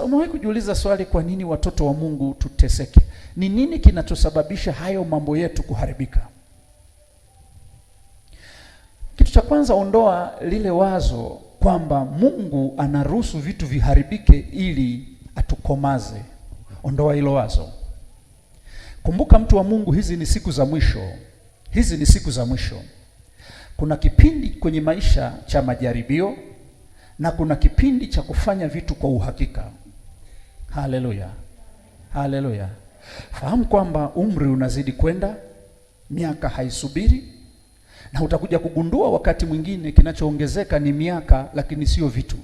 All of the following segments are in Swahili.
Umewahi kujiuliza swali, kwa nini watoto wa Mungu tuteseke? Ni nini kinachosababisha hayo mambo yetu kuharibika? Kitu cha kwanza, ondoa lile wazo kwamba Mungu anaruhusu vitu viharibike ili atukomaze. Ondoa hilo wazo. Kumbuka mtu wa Mungu, hizi ni siku za mwisho. Hizi ni siku za mwisho. Kuna kipindi kwenye maisha cha majaribio na kuna kipindi cha kufanya vitu kwa uhakika. Haleluya. Haleluya. Fahamu kwamba umri unazidi kwenda, miaka haisubiri, na utakuja kugundua wakati mwingine kinachoongezeka ni miaka, lakini sio vitu.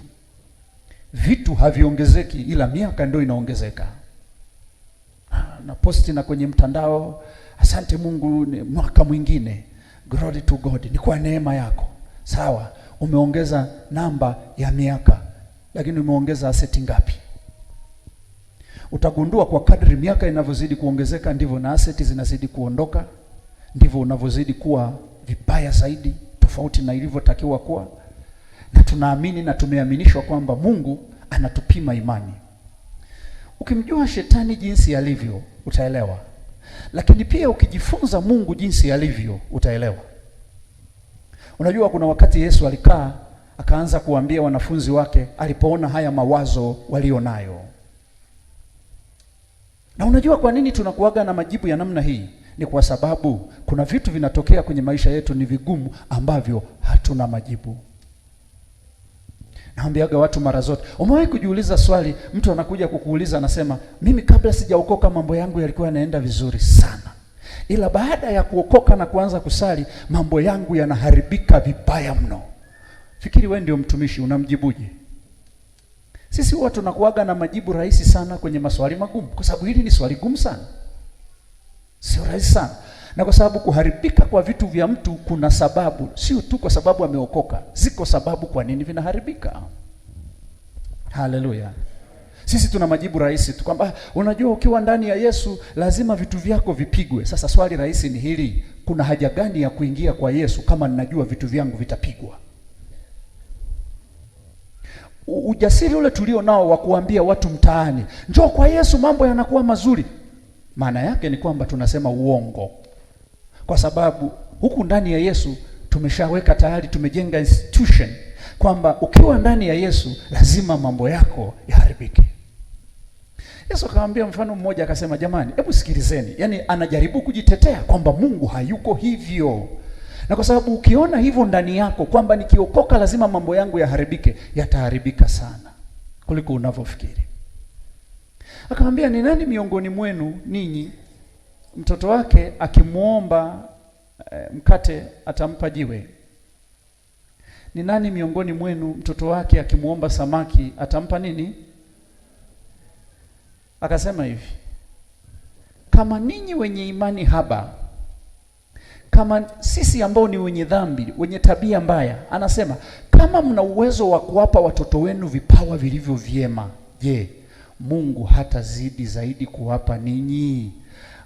Vitu haviongezeki, ila miaka ndio inaongezeka. Na posti na kwenye mtandao, asante Mungu ni mwaka mwingine. Glory to God. Ni kwa neema yako. Sawa, umeongeza namba ya miaka, lakini umeongeza aseti ngapi? Utagundua kwa kadri miaka inavyozidi kuongezeka ndivyo na aseti zinazidi kuondoka, ndivyo unavyozidi kuwa vibaya zaidi, tofauti na ilivyotakiwa kuwa. Na tunaamini na tumeaminishwa kwamba Mungu anatupima imani. Ukimjua shetani jinsi alivyo, utaelewa. Lakini pia ukijifunza Mungu jinsi alivyo, utaelewa. Unajua kuna wakati Yesu alikaa akaanza kuambia wanafunzi wake alipoona haya mawazo walionayo. Na unajua kwa nini tunakuaga na majibu ya namna hii? Ni kwa sababu kuna vitu vinatokea kwenye maisha yetu ni vigumu ambavyo hatuna majibu. Naambiaga watu mara zote, umewahi kujiuliza swali, mtu anakuja kukuuliza anasema, mimi kabla sijaokoka mambo yangu yalikuwa yanaenda vizuri sana, ila baada ya kuokoka na kuanza kusali mambo yangu yanaharibika vibaya mno. Fikiri wewe ndio mtumishi, unamjibuje? Sisi huwa tunakuaga na majibu rahisi sana kwenye maswali magumu, kwa sababu hili ni swali gumu sana. Sio rahisi sana. Na kwa sababu kuharibika kwa vitu vya mtu kuna sababu, sio tu kwa sababu ameokoka. Ziko sababu kwa nini vinaharibika. Haleluya. Sisi tuna majibu rahisi tu kwamba unajua ukiwa ndani ya Yesu lazima vitu vyako vipigwe. Sasa swali rahisi ni hili, kuna haja gani ya kuingia kwa Yesu kama ninajua vitu vyangu vitapigwa? Ujasiri ule tulio nao wa kuambia watu mtaani, njoo kwa Yesu mambo yanakuwa mazuri, maana yake ni kwamba tunasema uongo. Kwa sababu huku ndani ya Yesu tumeshaweka tayari, tumejenga institution kwamba ukiwa ndani ya Yesu lazima mambo yako yaharibike. Yesu akamwambia mfano mmoja akasema, jamani, hebu sikilizeni. Yaani anajaribu kujitetea kwamba Mungu hayuko hivyo. Na kwa sababu ukiona hivyo ndani yako kwamba nikiokoka lazima mambo yangu yaharibike, yataharibika sana kuliko unavyofikiri. Akamwambia, ni nani miongoni mwenu ninyi mtoto wake akimuomba mkate atampa jiwe? Ni nani miongoni mwenu mtoto wake akimuomba samaki atampa nini? Akasema hivi, kama ninyi wenye imani haba, kama sisi ambao ni wenye dhambi, wenye tabia mbaya, anasema kama mna uwezo wa kuwapa watoto wenu vipawa vilivyo vyema, je, Mungu hatazidi zaidi kuwapa ninyi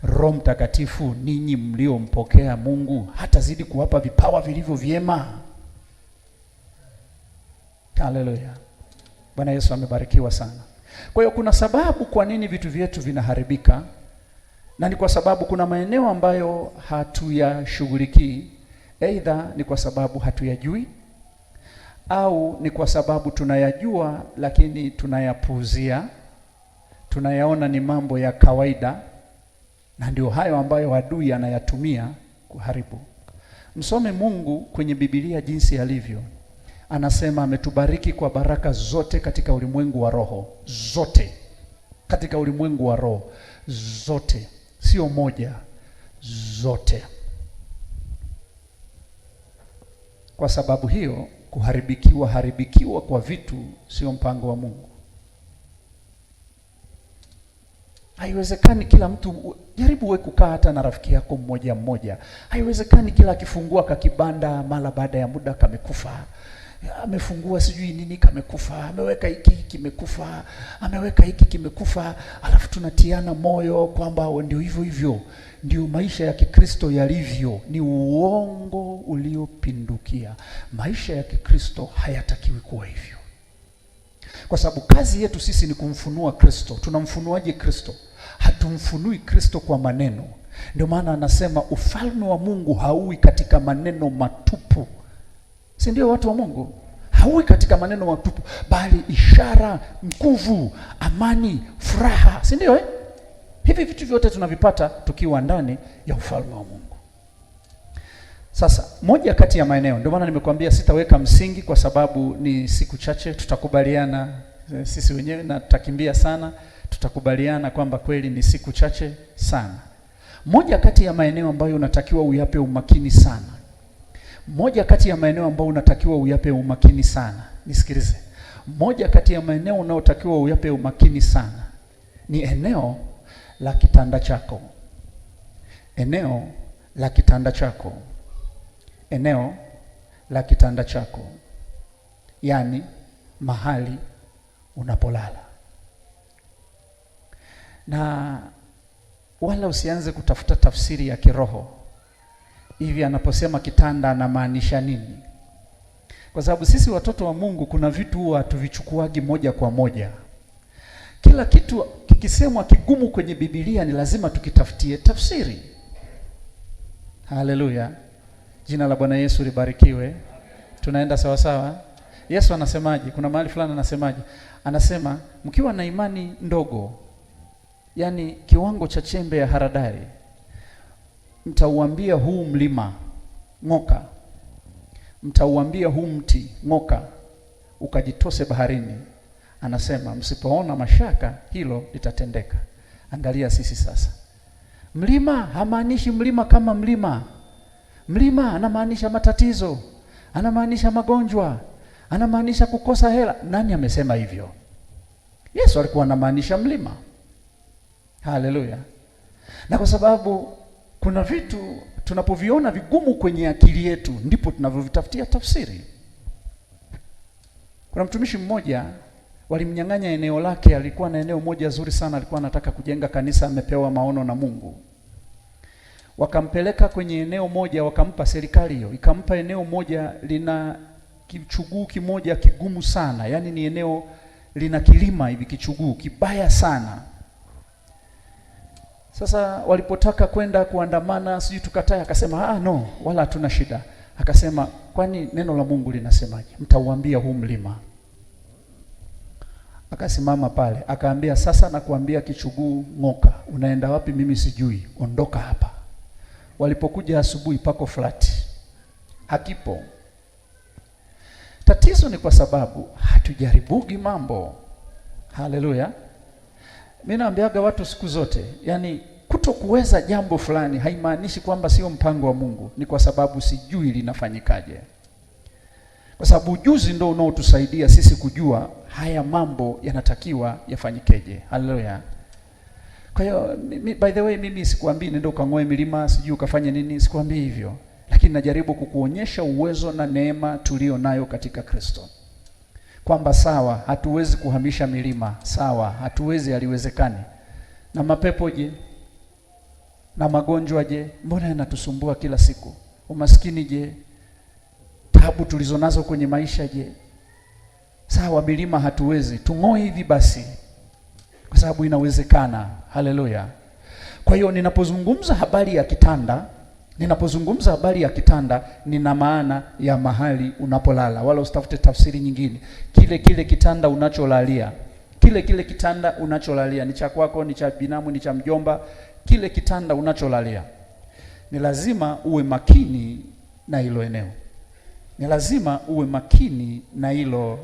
Roho Mtakatifu, ninyi mliompokea Mungu? Hatazidi kuwapa vipawa vilivyo vyema? Haleluya. Bwana Yesu amebarikiwa sana. Kwa hiyo kuna sababu kwa nini vitu vyetu vinaharibika, na ni kwa sababu kuna maeneo ambayo hatuyashughulikii. Aidha ni kwa sababu hatuyajui, au ni kwa sababu tunayajua lakini tunayapuuzia, tunayaona ni mambo ya kawaida, na ndio hayo ambayo adui anayatumia kuharibu. Msome Mungu kwenye Biblia jinsi alivyo. Anasema ametubariki kwa baraka zote katika ulimwengu wa roho. Zote. Katika ulimwengu wa roho. Zote. Sio moja. Zote. Kwa sababu hiyo haribikiwa kwa vitu sio mpango wa Mungu. Haiwezekani kila mtu, jaribu wewe kukaa hata na rafiki yako mmoja mmoja. Haiwezekani kila akifungua kakibanda mara baada ya muda kamekufa. Amefungua sijui nini kamekufa, ameweka hiki kimekufa, ameweka hiki kimekufa, alafu tunatiana moyo kwamba ndio hivyo hivyo. Ndio maisha ya Kikristo yalivyo. Ni uongo uliopindukia. Maisha ya Kikristo hayatakiwi kuwa hivyo. Kwa sababu kazi yetu sisi ni kumfunua Kristo. Tunamfunuaje Kristo? Hatumfunui Kristo kwa maneno. Ndio maana anasema ufalme wa Mungu haui katika maneno matupu. Si ndio watu wa Mungu? Haui katika maneno matupu, bali ishara, nguvu, amani, furaha. Si ndio Hivi vitu vyote tunavipata tukiwa ndani ya ufalme wa Mungu. Sasa moja kati ya maeneo, ndio maana nimekuambia sitaweka msingi kwa sababu ni siku chache, tutakubaliana sisi wenyewe na tutakimbia sana, tutakubaliana kwamba kweli ni siku chache sana. Moja kati ya maeneo ambayo unatakiwa uyape umakini sana. Moja kati ya maeneo ambayo unatakiwa uyape umakini sana. Nisikilize. Moja kati ya maeneo unayotakiwa uyape umakini sana ni eneo la kitanda chako. Eneo la kitanda chako. Eneo la kitanda chako. Yaani mahali unapolala. Na wala usianze kutafuta tafsiri ya kiroho. Hivi anaposema kitanda anamaanisha nini? Kwa sababu sisi watoto wa Mungu kuna vitu huwa tuvichukuagi moja kwa moja. Kila kitu kikisemwa kigumu kwenye Biblia ni lazima tukitafutie tafsiri. Haleluya. Jina la Bwana Yesu libarikiwe. Tunaenda sawa sawa? Yesu anasemaje? Kuna mahali fulani anasemaje? Anasema mkiwa na imani ndogo, yani kiwango cha chembe ya haradali, mtauambia huu mlima ng'oka, mtauambia huu mti ng'oka, ukajitose baharini. Anasema msipoona mashaka hilo litatendeka. Angalia sisi sasa. Mlima hamaanishi mlima kama mlima. Mlima anamaanisha matatizo, anamaanisha magonjwa, anamaanisha kukosa hela. Nani amesema hivyo? Yesu alikuwa anamaanisha mlima. Haleluya. Na kwa sababu kuna vitu tunapoviona vigumu kwenye akili yetu ndipo tunavyovitafutia tafsiri. Kuna mtumishi mmoja walimnyang'anya eneo lake, alikuwa na eneo moja zuri sana, alikuwa anataka kujenga kanisa, amepewa maono na Mungu. Wakampeleka kwenye eneo moja, wakampa serikali hiyo, ikampa eneo moja lina kichuguu kimoja kigumu sana. Yaani ni eneo lina kilima hivi, kichuguu kibaya sana. Sasa walipotaka kwenda kuandamana, sijui tukataa, akasema no, wala hatuna shida. Akasema kwani neno la Mungu linasemaje? Mtauambia huu mlima. Akasimama pale, akaambia sasa nakuambia kichuguu ng'oka. Unaenda wapi? Mimi sijui, ondoka hapa. Walipokuja asubuhi pako flat, hakipo. Tatizo ni kwa sababu hatujaribugi mambo. Haleluya. Mimi naambiaga watu siku zote, yani kutokuweza jambo fulani haimaanishi kwamba sio mpango wa Mungu, ni kwa sababu sijui linafanyikaje. Kwa sababu ujuzi ndio unaotusaidia sisi kujua haya mambo yanatakiwa yafanyikeje. Haleluya. Kwa hiyo by the way, mimi sikuambii nenda ukang'oe milima, sijui ukafanya nini, sikuambii hivyo. Lakini najaribu kukuonyesha uwezo na neema tulio nayo katika Kristo. Kwamba sawa, hatuwezi kuhamisha milima, sawa, hatuwezi, haliwezekani. Na mapepo je? Na magonjwa je? Mbona yanatusumbua kila siku? Umaskini je? Taabu tulizonazo kwenye maisha je? Sawa, milima hatuwezi, tung'oe hivi basi, kwa sababu inawezekana. Haleluya. Kwa hiyo ninapozungumza habari ya kitanda, nina maana ya mahali unapolala. Wala usitafute tafsiri nyingine. Kile kitanda unacholalia, kile kitanda unacholalia, ni cha kwako, ni cha binamu, ni cha mjomba, kile kitanda unacholalia, ni lazima uwe makini na hilo eneo. Ni lazima uwe makini na hilo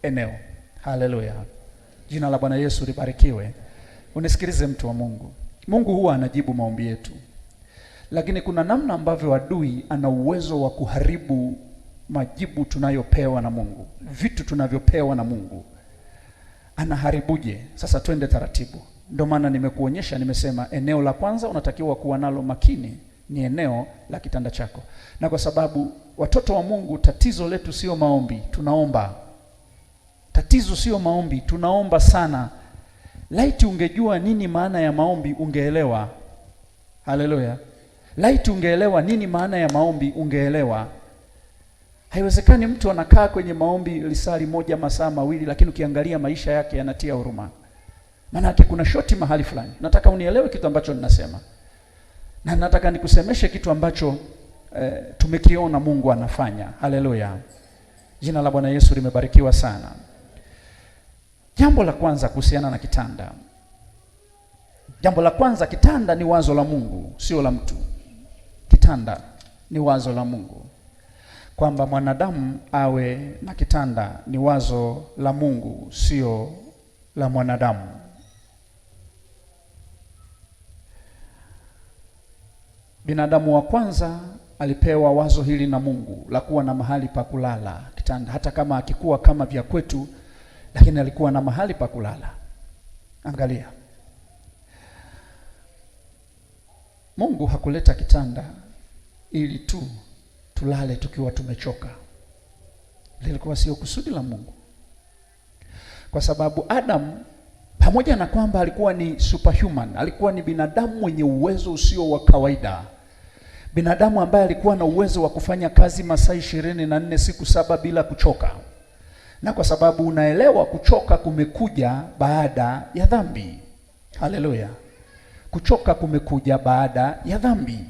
eneo. Haleluya. Jina la Bwana Yesu libarikiwe. Unisikilize mtu wa Mungu. Mungu huwa anajibu maombi yetu. Lakini kuna namna ambavyo adui ana uwezo wa kuharibu majibu tunayopewa na Mungu. Vitu tunavyopewa na Mungu anaharibuje? Sasa twende taratibu. Ndio maana nimekuonyesha, nimesema eneo la kwanza unatakiwa kuwa nalo makini ni eneo la kitanda chako. Na kwa sababu watoto wa Mungu, tatizo letu sio maombi, tunaomba. Tatizo sio maombi, tunaomba sana. Laiti ungejua nini maana ya maombi ungeelewa. Haleluya. Laiti ungeelewa nini maana ya maombi ungeelewa. Haiwezekani mtu anakaa kwenye maombi lisali moja masaa mawili, lakini ukiangalia maisha yake yanatia huruma. Maana yake kuna shoti mahali fulani. Nataka unielewe kitu ambacho ninasema. Na nataka nikusemeshe kitu ambacho tumekiona Mungu anafanya. Haleluya. Jina la Bwana Yesu limebarikiwa sana. Jambo la kwanza kuhusiana na kitanda. Jambo la kwanza, kitanda ni wazo la Mungu, sio la mtu. Kitanda ni wazo la Mungu. Kwamba mwanadamu awe na kitanda ni wazo la Mungu, sio la mwanadamu. Binadamu wa kwanza alipewa wazo hili na Mungu la kuwa na mahali pa kulala, kitanda. Hata kama akikuwa kama vya kwetu, lakini alikuwa na mahali pa kulala. Angalia, Mungu hakuleta kitanda ili tu tulale tukiwa tumechoka. Lilikuwa sio kusudi la Mungu. Kwa sababu Adam, pamoja na kwamba alikuwa ni superhuman, alikuwa ni binadamu mwenye uwezo usio wa kawaida. Binadamu ambaye alikuwa na uwezo wa kufanya kazi masaa 24 siku 7 bila kuchoka. Na kwa sababu unaelewa, kuchoka kumekuja baada ya dhambi. Haleluya. Kuchoka kumekuja baada ya dhambi.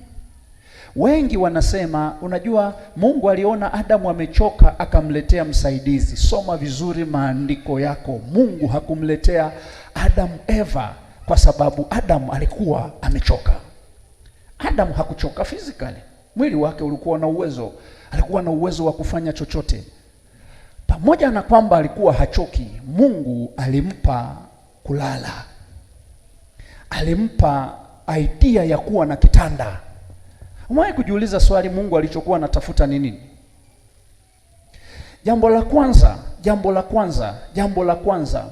Wengi wanasema, unajua Mungu aliona Adamu amechoka akamletea msaidizi. Soma vizuri maandiko yako. Mungu hakumletea Adamu Eva kwa sababu Adamu alikuwa amechoka. Adamu hakuchoka physically. Mwili wake ulikuwa na uwezo. Alikuwa na uwezo wa kufanya chochote. Pamoja na kwamba alikuwa hachoki, Mungu alimpa kulala. Alimpa idea ya kuwa na kitanda. Umewahi kujiuliza swali, Mungu alichokuwa anatafuta ni nini? Jambo la kwanza,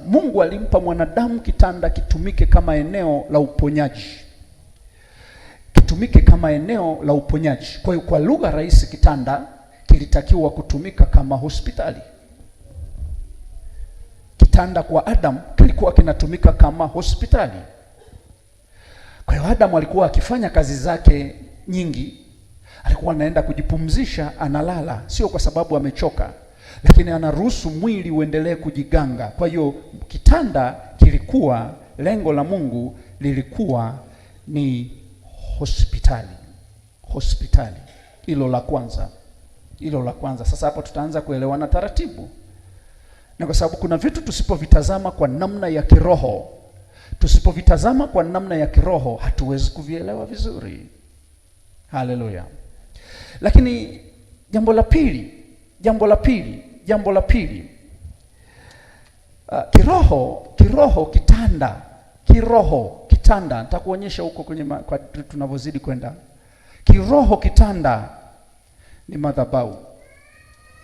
Mungu alimpa mwanadamu kitanda kitumike kama eneo la uponyaji. Kitumike kama eneo la uponyaji. Kwa hiyo kwa lugha rahisi, kitanda kilitakiwa kutumika kama hospitali. Kitanda kwa Adam kilikuwa kinatumika kama hospitali. Kwa hiyo Adam alikuwa akifanya kazi zake nyingi, alikuwa anaenda kujipumzisha, analala, sio kwa sababu amechoka, lakini anaruhusu mwili uendelee kujiganga. Kwa hiyo kitanda kilikuwa, lengo la Mungu lilikuwa ni hospitali. Hilo la kwanza. Sasa hapo tutaanza kuelewana taratibu. Na kwa sababu kuna vitu tusipovitazama kwa namna ya kiroho, hatuwezi kuvielewa vizuri. Haleluya. Lakini jambo la pili, kitanda, nitakuonyesha huko kwenye kwa tunavyozidi kwenda. Kiroho kitanda ni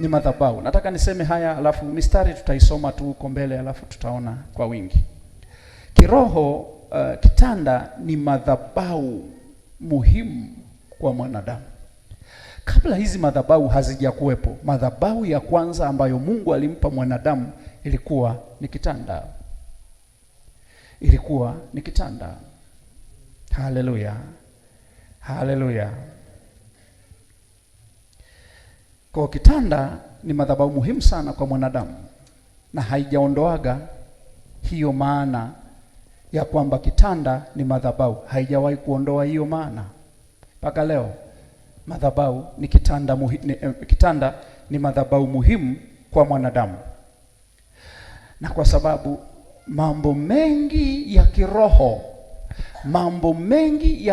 madhabahu. Nataka niseme haya, alafu mistari tutaisoma tu huko mbele, alafu tutaona kwa wingi. Kiroho kitanda ni madhabahu muhimu kwa mwanadamu. Kabla hizi madhabahu hazijakuwepo, madhabahu ya kwanza ambayo Mungu alimpa mwanadamu ilikuwa ni kitanda. Haleluya. Kwa kitanda ni madhabahu muhimu sana kwa mwanadamu, na haijaondoaga hiyo maana ya kwamba kitanda ni madhabahu. Haijawahi kuondoa hiyo maana mpaka leo. Madhabahu ni kitanda ni madhabahu muhimu kwa mwanadamu. Na kwa sababu mambo mengi ya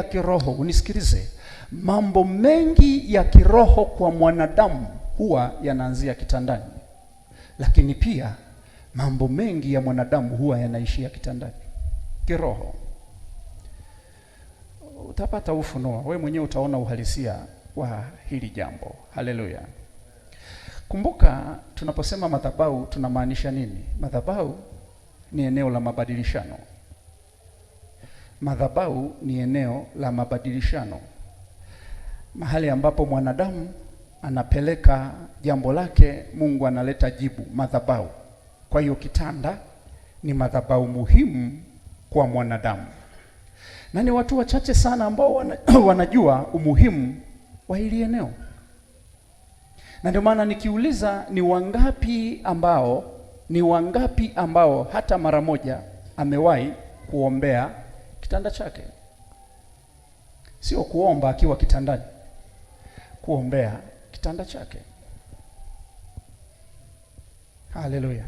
kiroho, unisikilize, mambo mengi ya kiroho kwa mwanadamu huwa yanaanzia kitandani. Lakini pia mambo mengi ya mwanadamu huwa yanaishia kitandani. Kiroho utapata ufunuo, wewe mwenyewe utaona uhalisia wa hili jambo. Haleluya. Kumbuka, tunaposema madhabahu tunamaanisha nini? Madhabahu ni eneo la mabadilishano. Mahali ambapo mwanadamu anapeleka jambo lake, Mungu analeta jibu, madhabahu. Kwa hiyo kitanda ni madhabahu muhimu kwa mwanadamu. Na ni watu wachache sana ambao wanajua umuhimu wa hili eneo. Na ndio maana nikiuliza ni wangapi ambao hata mara moja amewahi kuombea kitanda chake? Sio kuomba akiwa kitandani, kuombea kitanda chake. Haleluya,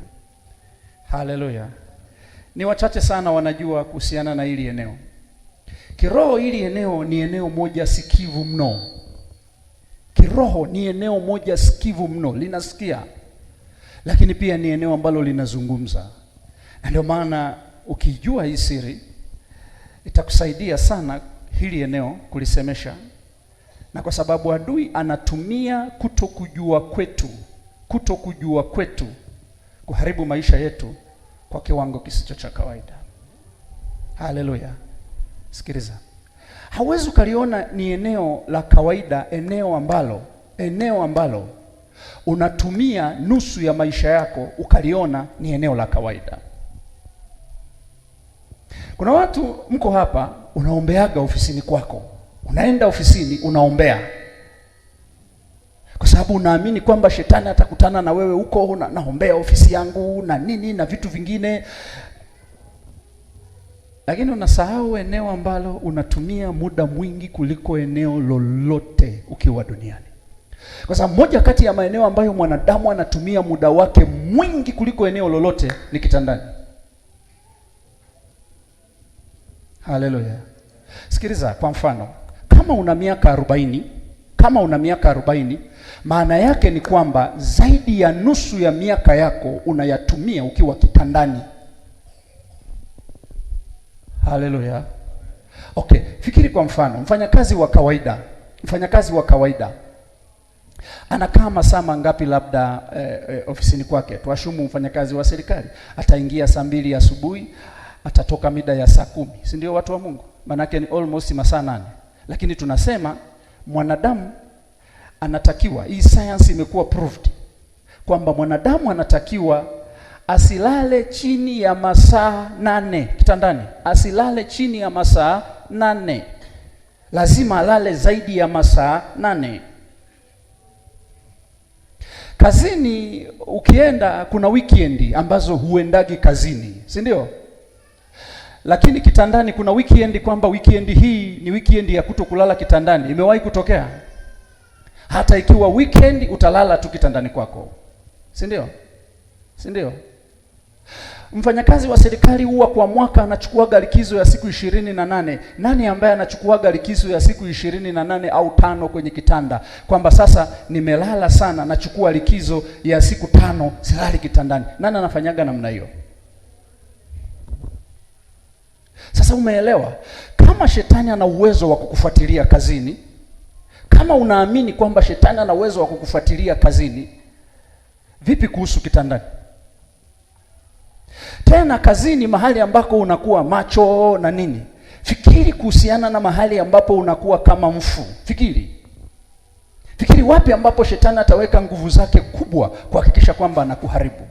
haleluya. Ni wachache sana wanajua kuhusiana na hili eneo. Kiroho hili eneo ni eneo moja sikivu mno. Kiroho ni eneo moja sikivu mno, linasikia, lakini pia ni eneo ambalo linazungumza. Na ndio maana ukijua hii siri itakusaidia sana hili eneo kulisemesha. Na kwa sababu adui anatumia kutokujua kwetu kuharibu maisha yetu kwa kiwango kisicho cha kawaida. Haleluya. Sikiliza. Hauwezi ukaliona ni eneo la kawaida, eneo ambalo unatumia nusu ya maisha yako ukaliona ni eneo la kawaida. Kuna watu mko hapa unaombeaga ofisini kwako. Unaenda ofisini unaombea, kwa sababu unaamini kwamba shetani atakutana na wewe huko, naombea ofisi yangu na nini na vitu vingine. Lakini unasahau eneo ambalo unatumia muda mwingi kuliko eneo lolote ukiwa duniani. Kwa sababu moja kati ya maeneo ambayo mwanadamu anatumia muda wake mwingi kuliko eneo lolote ni kitandani. Haleluya. Sikiliza, kwa mfano, kama una miaka 40, maana yake ni kwamba zaidi ya nusu ya miaka yako unayatumia ukiwa kitandani. Haleluya. Okay, fikiri kwa mfano, mfanyakazi wa kawaida anakaa masaa mangapi labda ofisini kwake? Tuashumu mfanyakazi wa serikali ataingia saa 2 asubuhi, atatoka mida ya saa 10. Si ndio watu wa Mungu? Manake ni almost masaa 8. Lakini tunasema mwanadamu anatakiwa, hii science imekuwa proved kwamba mwanadamu anatakiwa asilale chini ya masaa 8 kitandani. Asilale chini ya masaa 8. Lazima alale zaidi ya masaa 8. Kazini ukienda, kuna weekend ambazo huendagi kazini, si ndio? Lakini kitandani kuna weekend kwamba weekend hii ni weekend ya kutokulala kitandani. Imewahi kutokea? Hata ikiwa weekend utalala tu kitandani kwako, si ndio? Si ndio? Mfanyakazi wa serikali huwa kwa mwaka anachukuaga likizo ya siku 28. Nani ambaye anachukuaga likizo ya siku 28 au 5 kwenye kitanda, kwamba sasa nimelala sana, nachukua likizo ya siku 5 silali kitandani? Nani anafanyaga namna hiyo? Sasa umeelewa? Kama shetani ana uwezo wa kukufuatilia kazini, kama unaamini kwamba shetani ana uwezo wa kukufuatilia kazini, vipi kuhusu kitandani? Tena kazini, mahali ambako unakuwa macho na nini, fikiri kuhusiana na mahali ambapo unakuwa kama mfu. Fikiri wapi ambapo shetani ataweka nguvu zake kubwa kuhakikisha kwamba anakuharibu.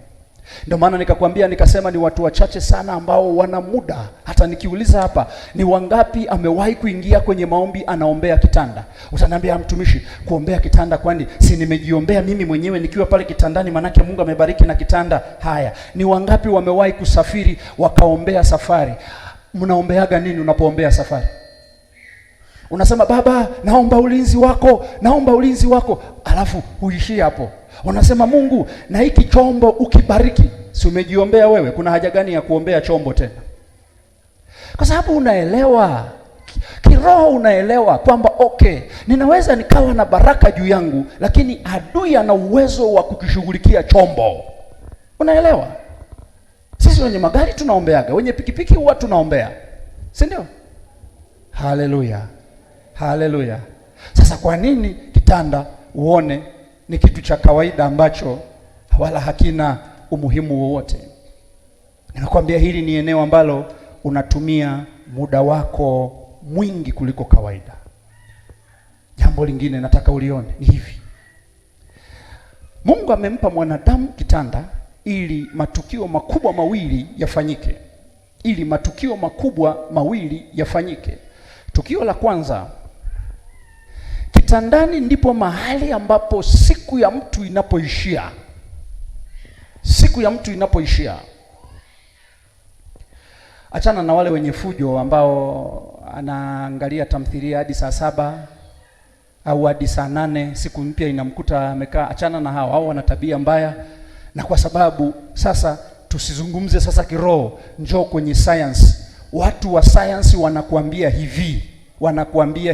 Ndio maana nikasema ni watu wachache sana ambao wana muda. Hata nikiuliza hapa, ni wangapi amewahi kuingia kwenye maombi anaombea kitanda? Utaniambia, mtumishi, kuombea kitanda kwani si nimejiombea mimi mwenyewe nikiwa pale kitandani, manake Mungu amebariki na kitanda? Haya, ni wangapi wamewahi kusafiri wakaombea safari? Mnaombeaga nini unapoombea safari? Unasema, Baba, naomba ulinzi wako, alafu huishia hapo. Unasema, Mungu, na hiki chombo ukibariki. Si umejiombea wewe? Kuna haja gani ya kuombea chombo tena? Kwa sababu unaelewa kiroho, unaelewa kwamba okay, ninaweza nikawa na baraka juu yangu, lakini adui ana uwezo wa kukishughulikia chombo. Unaelewa? Sisi wenye magari tunaombeaga, wenye pikipiki huwa tunaombea, si ndio? Haleluya, haleluya. Sasa kwa nini kitanda uone ni kitu cha kawaida ambacho wala hakina umuhimu wowote? Ninakwambia hili ni eneo ambalo unatumia muda wako mwingi kuliko kawaida. Jambo lingine nataka ulione ni hivi. Mungu amempa mwanadamu kitanda ili matukio makubwa mawili yafanyike. Tukio la kwanza, Kitandani ndipo mahali ambapo siku ya mtu inapoishia. Siku ya mtu inapoishia. Achana na wale wenye fujo ambao anaangalia tamthilia hadi saa 7 au hadi saa 8, siku mpya inamkuta amekaa. Achana na hao wana tabia mbaya. Na kwa sababu sasa tusizungumze sasa kiroho, njoo kwenye science. Watu wa science wanakuambia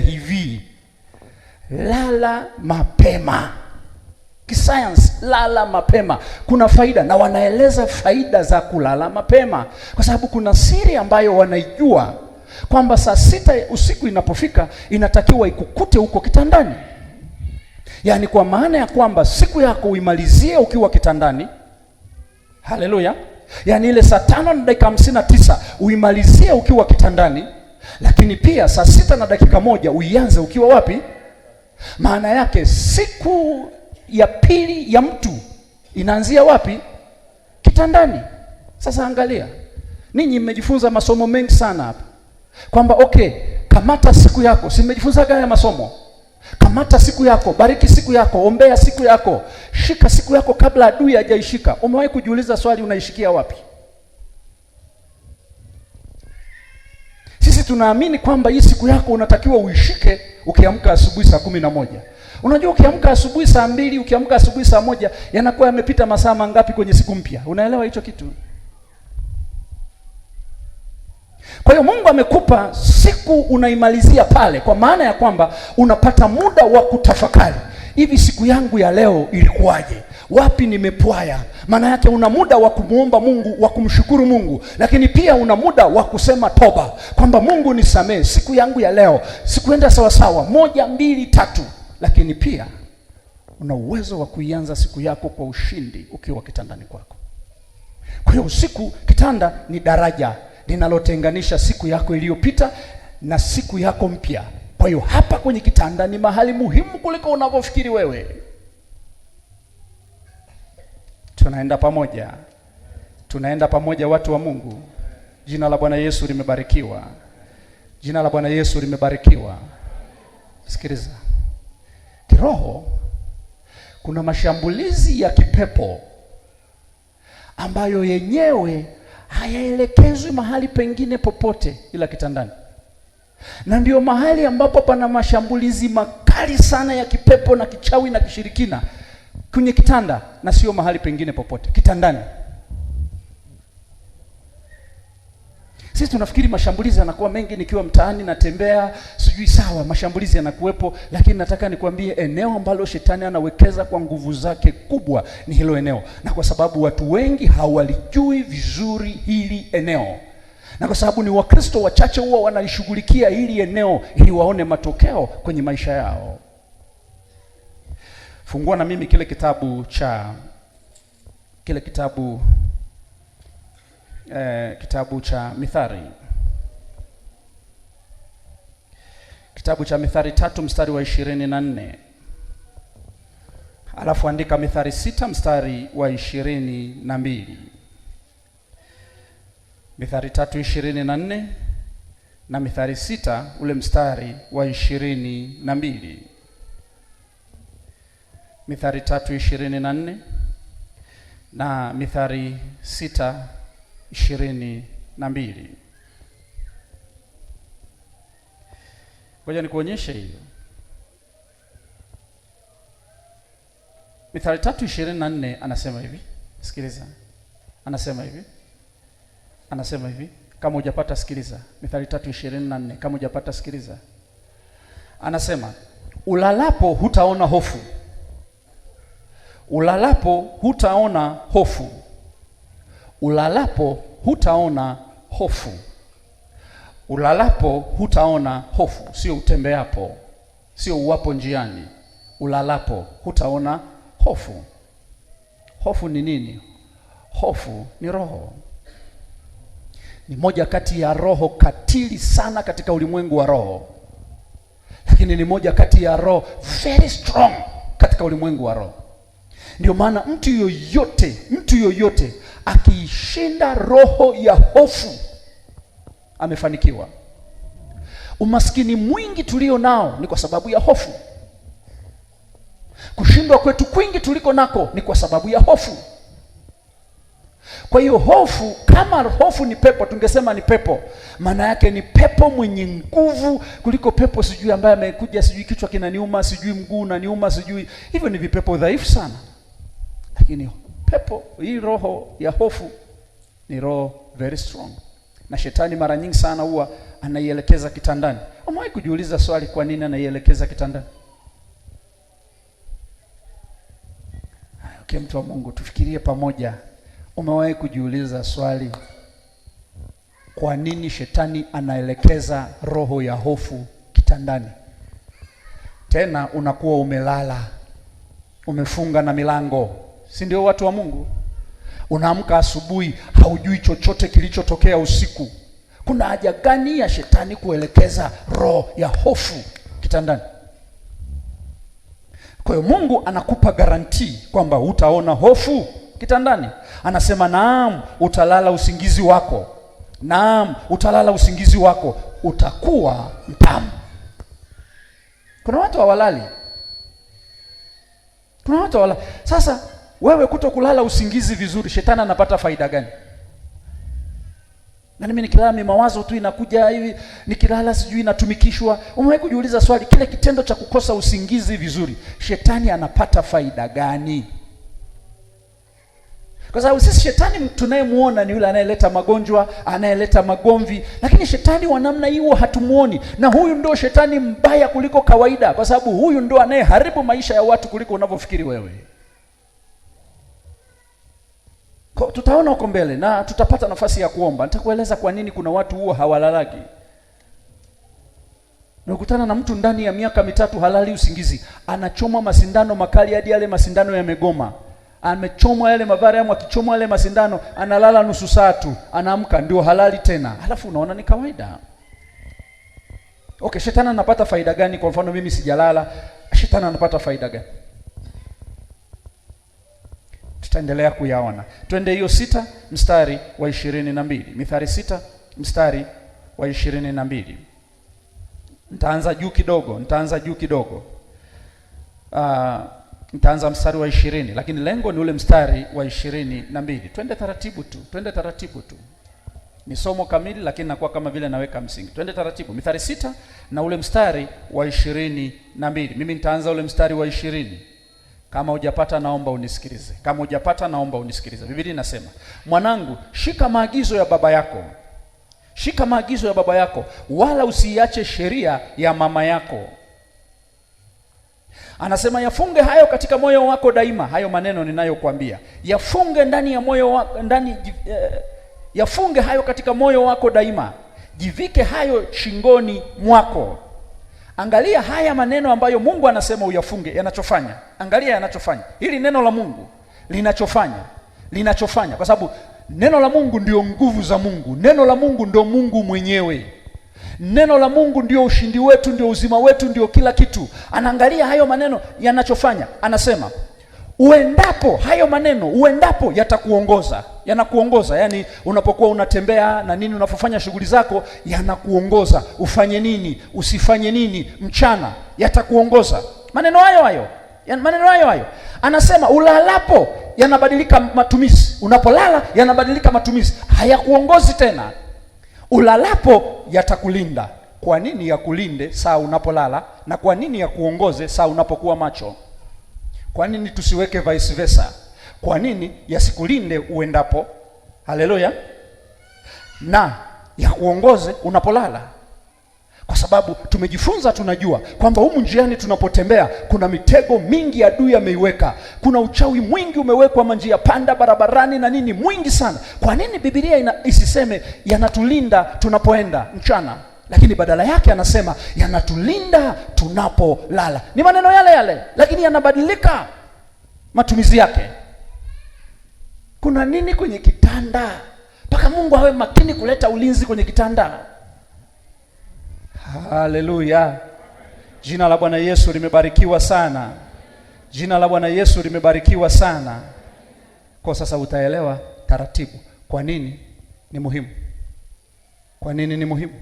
hivi, lala mapema. Kisayansi, lala mapema kuna faida, na wanaeleza faida za kulala mapema, kwa sababu kuna siri ambayo wanaijua kwamba saa 6 usiku inapofika inatakiwa ikukute huko kitandani. Yaani kwa maana ya kwamba siku yako uimalizie ukiwa kitandani. Haleluya. Yaani ile saa 5:59 uimalizie ukiwa kitandani, lakini pia saa 6:01 uianze ukiwa wapi? Maana yake siku ya pili ya mtu inaanzia wapi? Kitandani. Sasa angalia, ninyi mmejifunza masomo mengi sana hapa kwamba kamata siku yako. Si mmejifunza haya masomo? Kamata siku yako, bariki siku yako, ombea siku yako, shika siku yako kabla adui hajaishika. Umewahi kujiuliza swali, unaishikia wapi? Sisi tunaamini kwamba hii siku yako unatakiwa uishike ukiamka asubuhi saa 11. Unajua ukiamka asubuhi saa 2, ukiamka asubuhi saa 1, yanakuwa yamepita masaa mangapi kwenye siku mpya? Unaelewa hicho kitu? Kwa hiyo Mungu amekupa siku unaimalizia pale, kwa maana ya kwamba unapata muda wa kutafakari. Hivi siku yangu ya leo ilikuwaje? Wapi nimepwaya? Maana yake una muda wa kumuomba Mungu, wa kumshukuru Mungu, lakini pia una muda wa kusema toba kwamba Mungu nisamee, siku yangu ya leo sikuenda sawa sawa, 1, 2, 3. Lakini pia una uwezo wa kuianza siku yako kwa ushindi ukiwa kitandani kwako. Kwa hiyo usiku, kitanda ni daraja linalotenganisha siku yako iliyopita na siku yako mpya. Kwa hiyo hapa kwenye kitanda ni mahali muhimu kuliko unavyofikiri wewe. Tunaenda pamoja watu wa Mungu. Jina la Bwana Yesu limebarikiwa. Jina la Bwana Yesu limebarikiwa. Sikiliza. Kiroho kuna mashambulizi ya kipepo ambayo yenyewe hayaelekezwi mahali pengine popote ila kitandani. Na ndio mahali ambapo pana mashambulizi makali sana ya kipepo na kichawi na kishirikina, kwenye kitanda, na sio mahali pengine popote, kitandani. Sisi tunafikiri mashambulizi yanakuwa mengi nikiwa mtaani natembea, sijui. Sawa, mashambulizi yanakuwepo, lakini nataka nikwambie eneo ambalo shetani anawekeza kwa nguvu zake kubwa ni hilo eneo. Na kwa sababu watu wengi hawalijui vizuri hili eneo, na kwa sababu ni Wakristo wachache huwa wanalishughulikia hili eneo ili waone matokeo kwenye maisha yao. Fungua na mimi kile kitabu cha Mithali. Kitabu cha Mithali 3 mstari wa 24. Alafu andika Mithali 6 mstari wa 22. Mithali 3:24 na Mithali 6 ule mstari wa 22. Mithali 3:24 na Mithali 6:22. Ngoja nikuonyeshe hiyo. Mithali 3:24 anasema hivi. Sikiliza. Anasema hivi. Kama hujapata sikiliza. Mithali 3:24 kama hujapata sikiliza. Anasema, ulalapo hutaona hofu. Ulalapo hutaona hofu. Ulalapo hutaona hofu. Ulalapo hutaona hofu. Sio utembeapo, sio uwapo njiani. Ulalapo hutaona hofu. Hofu ni nini? Hofu ni roho. Ni moja kati ya roho katili sana katika ulimwengu wa roho, lakini ni moja kati ya roho very strong katika ulimwengu wa roho. Ndio maana mtu yoyote akiishinda roho ya hofu amefanikiwa. Umaskini mwingi tulio nao ni kwa sababu ya hofu. Kushindwa kwetu kwingi tuliko nako ni kwa sababu ya hofu. Kwa hiyo hofu, kama hofu ni pepo, tungesema ni pepo. Maana yake ni pepo mwenye nguvu kuliko pepo sijui ambaye amekuja sijui kichwa kinaniuma, sijui mguu unaniuma, sijui. Hivyo ni vipepo dhaifu sana. Lakini pepo, hii roho ya hofu ni roho very strong. Na shetani mara nyingi sana huwa anaielekeza kitandani. Umewahi kujiuliza swali, kwa nini anaielekeza kitandani? Okay, mtu wa Mungu, tufikirie pamoja. Umewahi kujiuliza swali, kwa nini shetani anaelekeza roho ya hofu kitandani? Tena unakuwa umelala, umefunga na milango, si ndio watu wa Mungu? Unaamka asubuhi, haujui chochote kilichotokea usiku. Kuna haja gani ya shetani kuelekeza roho ya hofu kitandani? Kwa hiyo Mungu anakupa garantii kwamba hutaona hofu kitandani. Anasema naam, utalala usingizi wako. Naam, utalala usingizi wako, utakuwa mtamu. Kuna watu hawalali. Kuna watu hawalali. Sasa wewe kutokulala usingizi vizuri, shetani anapata faida gani? Na mimi nikilala mawazo tu inakuja hivi, nikilala sijui inatumikishwa. Umewahi kujiuliza swali, kile kitendo cha kukosa usingizi vizuri, shetani anapata faida gani? Kwa sababu sisi shetani tunayemuona ni yule anayeleta magonjwa, anayeleta magomvi, lakini shetani wa namna hiyo hatumuoni. Na huyu ndio shetani mbaya kuliko kawaida, kwa sababu huyu ndio anayeharibu maisha ya watu kuliko unavyofikiri wewe. Kwa tutaona huko mbele na tutapata nafasi ya kuomba. Nitakueleza kwa nini kuna watu huo hawalalagi. Nakutana na mtu ndani ya miaka 3 halali usingizi, anachoma masindano makali hadi yale masindano yamegoma. Amechomwa yale mavara, akichomwa yale masindano analala nusu saa tu, anaamka ndio halali tena. Halafu unaona ni kawaida. Okay, shetani anapata faida gani? Kwa mfano mimi sijalala, shetani anapata faida gani? Tutaendelea kuyaona. Twende hiyo 6 mstari wa 22. Mithali 6 mstari wa 22. Nitaanza juu kidogo. Nitaanza mstari wa 20, lakini lengo ni ule mstari wa 22. Twende taratibu tu. Ni somo kamili, lakini nakuwa kama vile naweka msingi. Twende taratibu. Mithali 6 na ule mstari wa 22. Mimi nitaanza ule mstari wa 20. Kama hujapata naomba unisikilize. Biblia inasema, mwanangu, shika maagizo ya baba yako, wala usiache sheria ya mama yako. Anasema yafunge hayo katika moyo wako daima. Hayo maneno ninayokuambia, yafunge ndani ya moyo wako, yafunge hayo katika moyo wako daima, jivike hayo shingoni mwako. Angalia haya maneno ambayo Mungu anasema uyafunge, yanachofanya. Angalia yanachofanya. Hili neno la Mungu linachofanya, kwa sababu neno la Mungu ndio nguvu za Mungu. Neno la Mungu ndio Mungu mwenyewe. Neno la Mungu ndio ushindi wetu, ndio uzima wetu, ndio kila kitu. Anaangalia hayo maneno yanachofanya. Anasema hayo maneno uendapo yanakuongoza. Yani unapokuwa unatembea na nini, unapofanya shughuli zako, yanakuongoza ufanye nini, usifanye nini, mchana yatakuongoza. Maneno hayo. Anasema ulalapo yanabadilika matumizi. Unapolala yanabadilika matumizi, hayakuongozi tena. Ulalapo yatakulinda. Kwa nini yakulinde saa unapolala, na kwa nini yakuongoze saa unapokuwa macho? Kwa nini tusiweke vice versa? Kwa nini yasikulinde uendapo, haleluya, na yakuongoze unapolala? Kwa sababu tumejifunza, tunajua kwamba humu njiani tunapotembea kuna mitego mingi adui ameiweka. Kuna uchawi mwingi umewekwa manjia panda barabarani na nini mwingi sana. Kwa nini Biblia isiseme yanatulinda tunapoenda mchana, lakini badala yake anasema yanatulinda tunapolala? Ni maneno yale, lakini yanabadilika matumizi yake. Kuna nini kwenye kitanda mpaka Mungu awe makini kuleta ulinzi kwenye kitanda? Haleluya. Jina la Bwana Yesu limebarikiwa sana. Kwa sasa utaelewa taratibu kwa nini ni muhimu.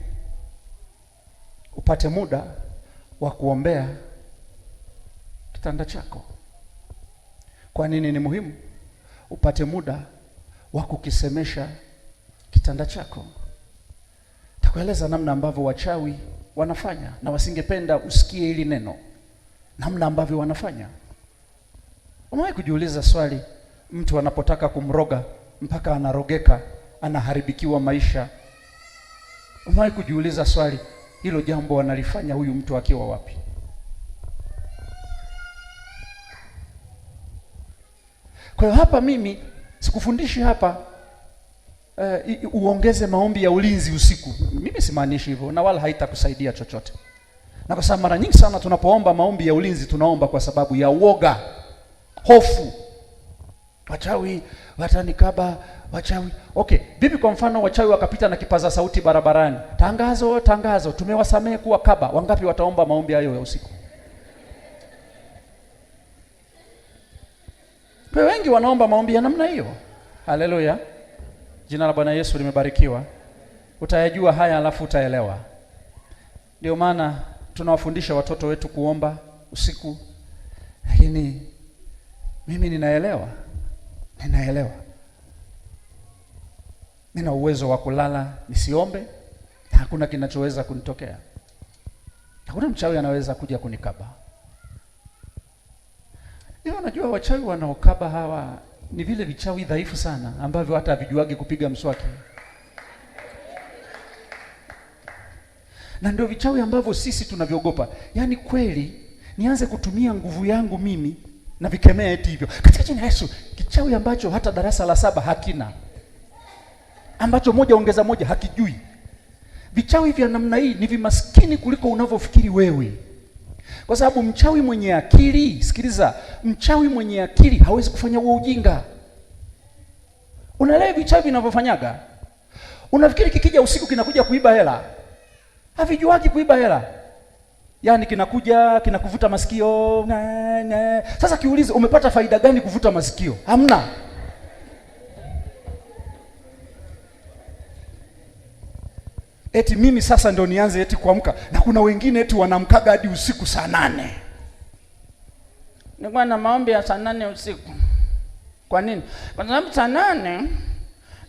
Upate muda wa kuombea kitanda chako. Kwa nini ni muhimu? Upate muda wa kukisemesha kitanda chako. Takueleza namna ambavyo wachawi wanafanya, na wasingependa usikie hili neno, namna ambavyo wanafanya. Umewahi kujiuliza swali, mtu anapotaka kumroga mpaka anarogeka, anaharibikiwa maisha? Umewahi kujiuliza swali, hilo jambo analifanya huyu mtu akiwa wapi? Kwa hiyo hapa mimi sikufundishi hapa uongeze maombi ya ulinzi usiku. Mimi simaanishi hivyo, na wala haitakusaidia chochote. Na kwa sababu mara nyingi sana tunapoomba maombi ya ulinzi tunaomba kwa sababu ya uoga, hofu. Wachawi watanikaba, wachawi. Okay, vipi kwa mfano wachawi wakapita na kipaza sauti barabarani, tangazo, tangazo, tumewasamehe kuwa kaba. Wangapi wataomba maombi hayo ya usiku? Kwa wengi wanaomba maombi ya namna hiyo. Haleluya. Jina la Bwana Yesu limebarikiwa. Utayajua haya alafu utaelewa. Ndio maana tunawafundisha watoto wetu kuomba usiku. Lakini mimi ninaelewa. Nina uwezo wa kulala nisiombe, hakuna kinachoweza kunitokea. Hakuna mchawi anaweza kuja kunikaba. Ndio unajua wachawi wanaokaba hawa ni vile vichawi dhaifu sana ambavyo hata havijuagi kupiga mswaki. Na ndio vichawi ambavyo sisi tunavyogopa. Yaani kweli nianze kutumia nguvu yangu mimi na vikemea eti hivyo. Katika jina la Yesu, kichawi ambacho hata darasa la 7 hakina, ambacho 1 ongeza 1 hakijui. Vichawi vya namna hii ni vimaskini kuliko unavyofikiri wewe. Kwa sababu mchawi mwenye akili, sikiliza, mchawi mwenye akili hawezi kufanya huo ujinga. Unaelewa vichawi vinavyofanyaga? Unafikiri kikija usiku kinakuja kuiba hela? Havijuagi kuiba hela. Yaani kinakuja, kinakuvuta masikio. Sasa kiulize, umepata faida gani kuvuta masikio? Hamna. Eti mimi sasa ndio nianze eti kuamka, na kuna wengine eti wanamkaga hadi usiku saa 8. Nilikuwa na maombi ya saa 8 usiku. Kwa nini? Kwa sababu saa 8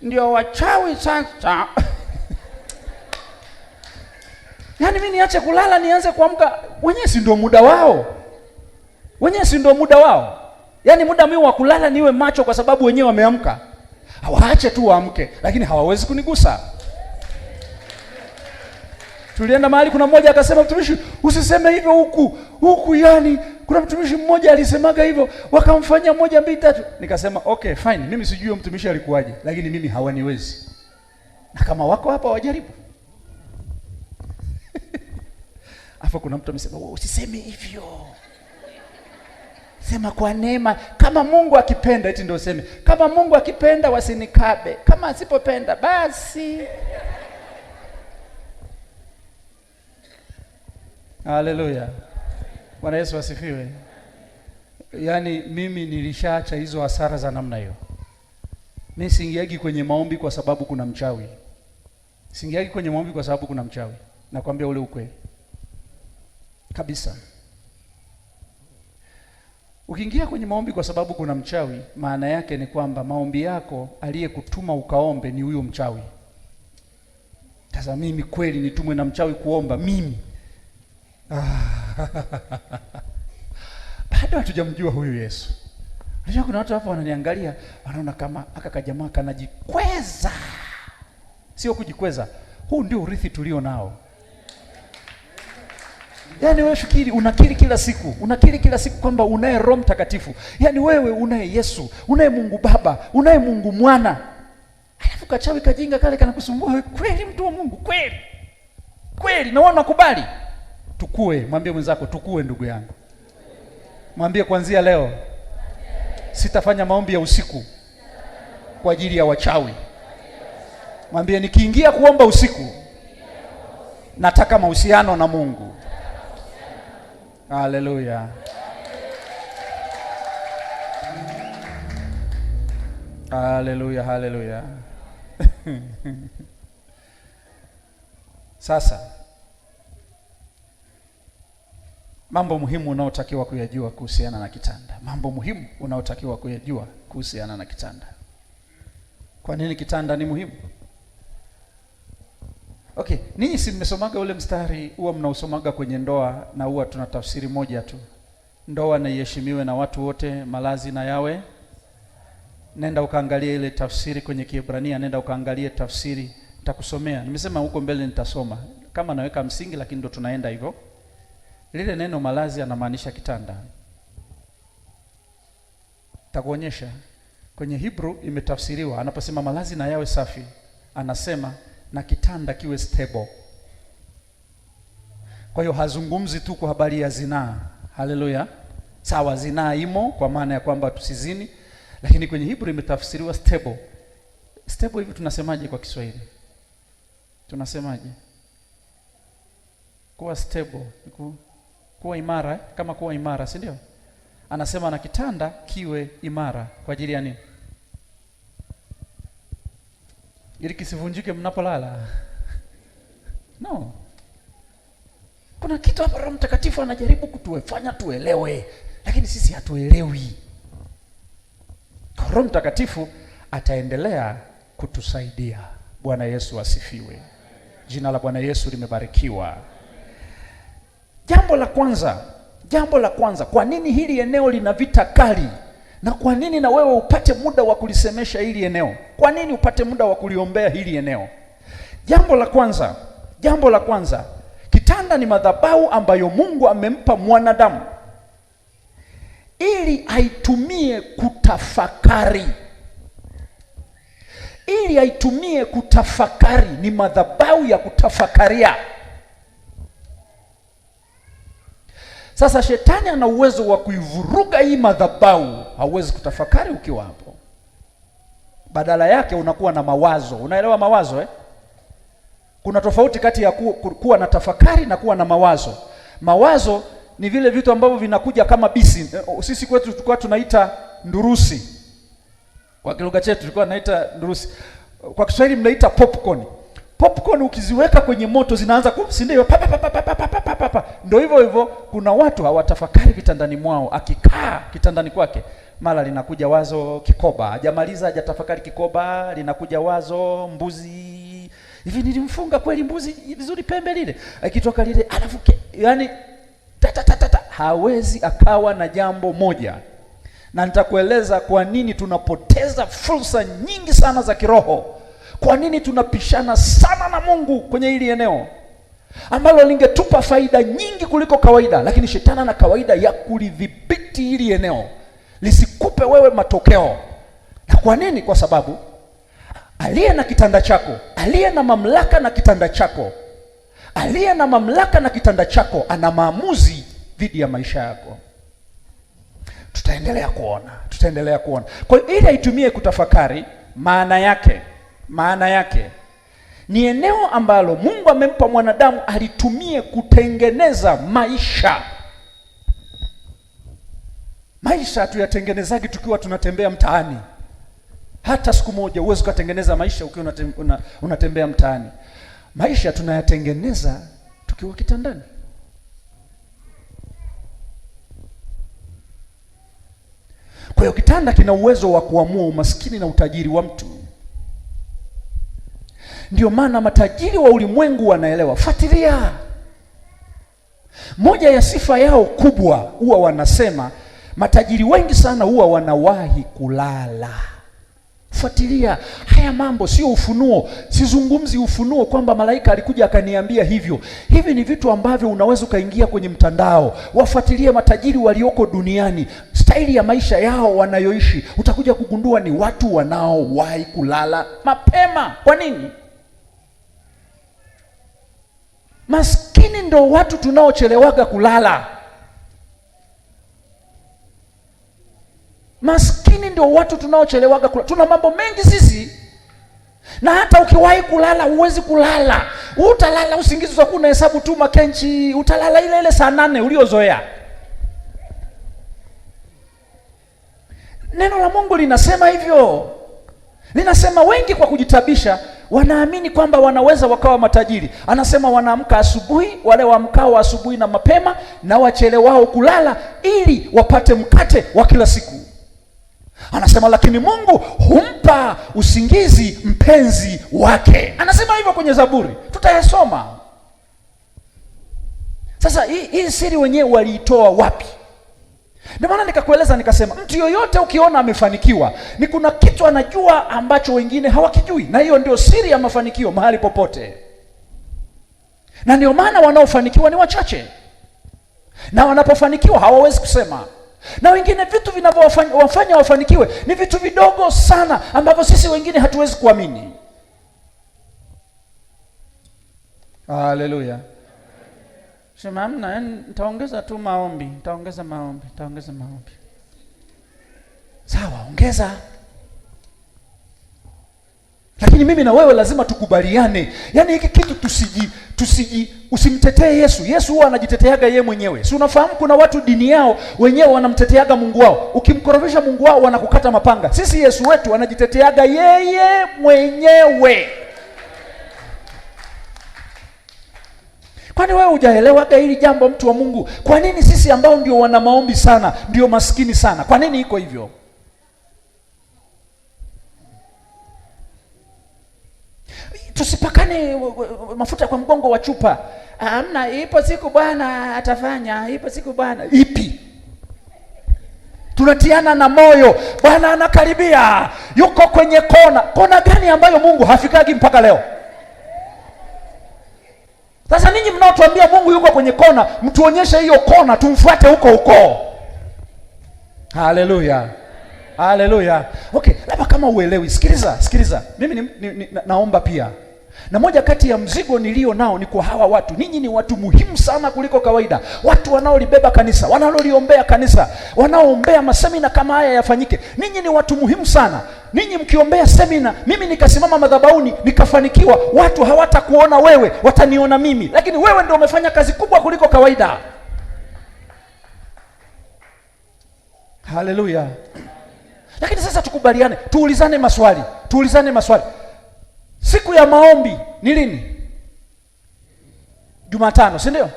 ndio wachawi sasa. Yaani mimi niache kulala nianze kuamka, wenyewe si ndio muda wao? Yaani muda mimi wa kulala niwe macho kwa sababu wenyewe wameamka. Hawaache tu waamke, lakini hawawezi kunigusa. Tulienda mahali, kuna mmoja akasema, mtumishi usiseme hivyo huku yani kuna mtumishi mmoja alisemaga hivyo, wakamfanyia 1 2 3. Nikasema okay fine, mimi sijui mtumishi alikuwaje, lakini mimi hawaniwezi. Na kama wako hapa wajaribu. Afa kuna mtu amesema, usiseme hivyo. Sema kwa neema, kama Mungu akipenda eti ndio useme. Kama Mungu akipenda wasinikabe, kama asipopenda basi. Haleluya. Bwana Yesu asifiwe. Yaani mimi nilishaacha hizo hasara za namna hiyo. Mimi siingiagi kwenye maombi kwa sababu kuna mchawi. Nakwambia ule ukweli kabisa. Ukiingia kwenye maombi kwa sababu kuna mchawi, maana yake ni kwamba maombi yako aliyekutuma ukaombe ni huyo mchawi. Sasa mimi kweli nitumwe na mchawi kuomba mimi? Bado hatujamjua huyu Yesu. Unajua kuna watu hapa wananiangalia, wanaona kama aka jamaa kanajikweza. Sio kujikweza. Huu ndio urithi tulio nao. Yaani wewe fikiri unakiri kila siku kwamba unaye Roho Mtakatifu. Yaani wewe unaye Yesu, unaye Mungu Baba, unaye Mungu Mwana. Alafu kachawi kajinga kale kanakusumbua wewe, kweli mtu wa Mungu, kweli. Kweli na wewe unakubali. Tukue, mwambie mwenzako tukue ndugu yangu. Mwambie kuanzia leo sitafanya maombi ya usiku kwa ajili ya wachawi. Mwambie nikiingia kuomba usiku nataka mahusiano na Mungu. Haleluya. Haleluya. Sasa Mambo muhimu unaotakiwa kuyajua kuhusiana na kitanda. Mambo muhimu unaotakiwa kuyajua kuhusiana na kitanda. Kwa nini kitanda ni muhimu? Okay, ninyi si mmesomaga ule mstari huwa mnausomaga kwenye ndoa, na huwa tuna tafsiri moja tu. Ndoa na iheshimiwe na watu wote, malazi na yawe. Nenda ukaangalie ile tafsiri kwenye Kiebrania, nenda ukaangalie tafsiri, nitakusomea. Nimesema huko mbele nitasoma. Kama naweka msingi, lakini ndo tunaenda hivyo. Lile neno malazi anamaanisha kitanda. Takuonyesha kwenye Hebrew imetafsiriwa, anaposema malazi na yawe safi, anasema na kitanda kiwe stable. Kwa hiyo hazungumzi tu kwa habari ya zinaa. Haleluya. Sawa, zinaa imo kwa maana ya kwamba tusizini, lakini kwenye Hebrew imetafsiriwa stable. Stable hivi tunasemaje kwa Kiswahili? Tunasemaje? Kuwa stable, kuwa imara, kama kuwa imara, si ndio? Anasema na kitanda kiwe imara kwa ajili ya nini? Ili kisivunjike mnapolala. No. Kuna kitu hapa Roho Mtakatifu anajaribu kutuefanya tuelewe, lakini sisi hatuelewi. Roho Mtakatifu ataendelea kutusaidia. Bwana Yesu asifiwe. Jina la Bwana Yesu limebarikiwa. Jambo la kwanza, kwa nini hili eneo lina vita kali? Na kwa nini na wewe upate muda wa kulisemesha hili eneo? Kwa nini upate muda wa kuliombea hili eneo? Jambo la kwanza, kitanda ni madhabahu ambayo Mungu amempa mwanadamu ili aitumie kutafakari. Ni madhabahu ya kutafakaria. Sasa shetani ana uwezo wa kuivuruga hii madhabahu. Hauwezi kutafakari ukiwa hapo. Badala yake unakuwa na mawazo. Unaelewa mawazo eh? Kuna tofauti kati ya kuwa na tafakari na kuwa na mawazo. Mawazo ni vile vitu ambavyo vinakuja kama bisi. Sisi kwetu tulikuwa tunaita ndurusi. Kwa kilugha chetu tulikuwa tunaita ndurusi. Kwa Kiswahili mnaita popcorn. Popcorn ukiziweka kwenye moto zinaanza si ndio? Ndio hivyo kuna watu hawatafakari vitandani mwao. Akikaa kitandani kwake, mara linakuja wazo kikoba. Hajamaliza hajatafakari kikoba, linakuja wazo mbuzi. Hivi nilimfunga kweli mbuzi vizuri pembe lile. Akitoka lile alafu yani hawezi akawa na jambo moja. Na nitakueleza kwa nini tunapoteza fursa nyingi sana za kiroho. Kwa nini tunapishana sana na Mungu kwenye hili eneo ambalo lingetupa faida nyingi kuliko kawaida, lakini shetani ana kawaida ya kulidhibiti hili eneo lisikupe wewe matokeo. Na kwa nini? Kwa sababu aliye na kitanda chako, aliye na mamlaka na kitanda chako, ana maamuzi dhidi ya maisha yako. Tutaendelea kuona. Kwa hiyo ili aitumie kutafakari, maana yake ni eneo ambalo Mungu amempa mwanadamu alitumie kutengeneza maisha. Maisha tuyatengenezagi tukiwa tunatembea mtaani. Hata siku moja uweze kutengeneza maisha ukiwa unatembea mtaani. Maisha tunayatengeneza tukiwa kitandani. Kwa hiyo kitanda kina uwezo wa kuamua umaskini na utajiri wa mtu. Ndio maana matajiri wa ulimwengu wanaelewa. Fuatilia. Moja ya sifa yao kubwa huwa wanasema matajiri wengi sana huwa wanawahi kulala. Fuatilia. Haya mambo sio ufunuo. Sizungumzi ufunuo kwamba malaika alikuja akaniambia hivyo. Hivi ni vitu ambavyo unaweza ukaingia kwenye mtandao. Wafuatilie matajiri walioko duniani. Staili ya maisha yao wanayoishi. Utakuja kugundua ni watu wanaowahi kulala mapema. Kwa nini? Maskini ndo watu tunaochelewaga kulala. Tuna mambo mengi sisi. Na hata ukiwahi kulala huwezi kulala. Utalala usingizi utakuwa unahesabu tu makenchi, utalala ile saa 8 uliozoea. Neno la Mungu linasema hivyo. Linasema wengi kwa kujitabisha wanaamini kwamba wanaweza wakawa matajiri. Anasema wanaamka asubuhi, wale waamkao asubuhi na mapema na wachelewao kulala, ili wapate mkate wa kila siku. Anasema lakini Mungu humpa usingizi mpenzi wake. Anasema hivyo kwenye Zaburi, tutayasoma. Sasa hii siri wenyewe waliitoa wapi? Ndio maana nikakueleza nikasema, mtu yoyote ukiona amefanikiwa, ni kuna kitu anajua ambacho wengine hawakijui, na hiyo ndio siri ya mafanikio mahali popote. Na ndio maana wanaofanikiwa ni wachache, na wanapofanikiwa hawawezi kusema. Na wengine vitu vinavyowafanya wafanikiwe ni vitu vidogo sana ambavyo sisi wengine hatuwezi kuamini. Haleluya. Sema amna, nitaongeza tu maombi, nitaongeza maombi. Sawa, ongeza. Lakini mimi na wewe lazima tukubaliane. Yaani hiki kitu usimtetee Yesu. Yesu huwa anajiteteaga yeye mwenyewe. Si unafahamu kuna watu dini yao wenyewe wanamteteaga Mungu wao. Ukimkorofisha Mungu wao wanakukata mapanga. Sisi Yesu wetu anajiteteaga yeye mwenyewe. Kwani wewe hujaelewaga hili jambo, mtu wa Mungu? Kwa nini sisi ambao ndio wana maombi sana ndio maskini sana? Kwa nini iko hivyo? Tusipakane mafuta kwa mgongo wa chupa. Hamna, ipo siku Bwana atafanya, ipo siku Bwana. Ipi? Tunatiana na moyo, Bwana anakaribia, yuko kwenye kona. Kona gani ambayo Mungu hafikagi mpaka leo? Sasa ninyi mnaotuambia Mungu yuko kwenye kona, mtuonyeshe hiyo kona, tumfuate huko. Haleluya. Haleluya. Okay, labda kama uelewi, sikiliza. Mimi naomba pia. Na moja kati ya mzigo nilio nao ni kwa hawa watu. Ninyi ni watu muhimu sana kuliko kawaida. Watu wanaolibeba kanisa, wanaoliombea kanisa, wanaoombea masemina kama haya yafanyike. Ninyi ni watu muhimu sana. Ninyi mkiombea semina, mimi nikasimama madhabahuni nikafanikiwa, watu hawatakuona wewe, wataniona mimi. Lakini wewe ndio umefanya kazi kubwa kuliko kawaida. Haleluya. Lakini sasa tukubaliane, tuulizane maswali. Siku ya maombi ni lini? Jumatano, si ndio?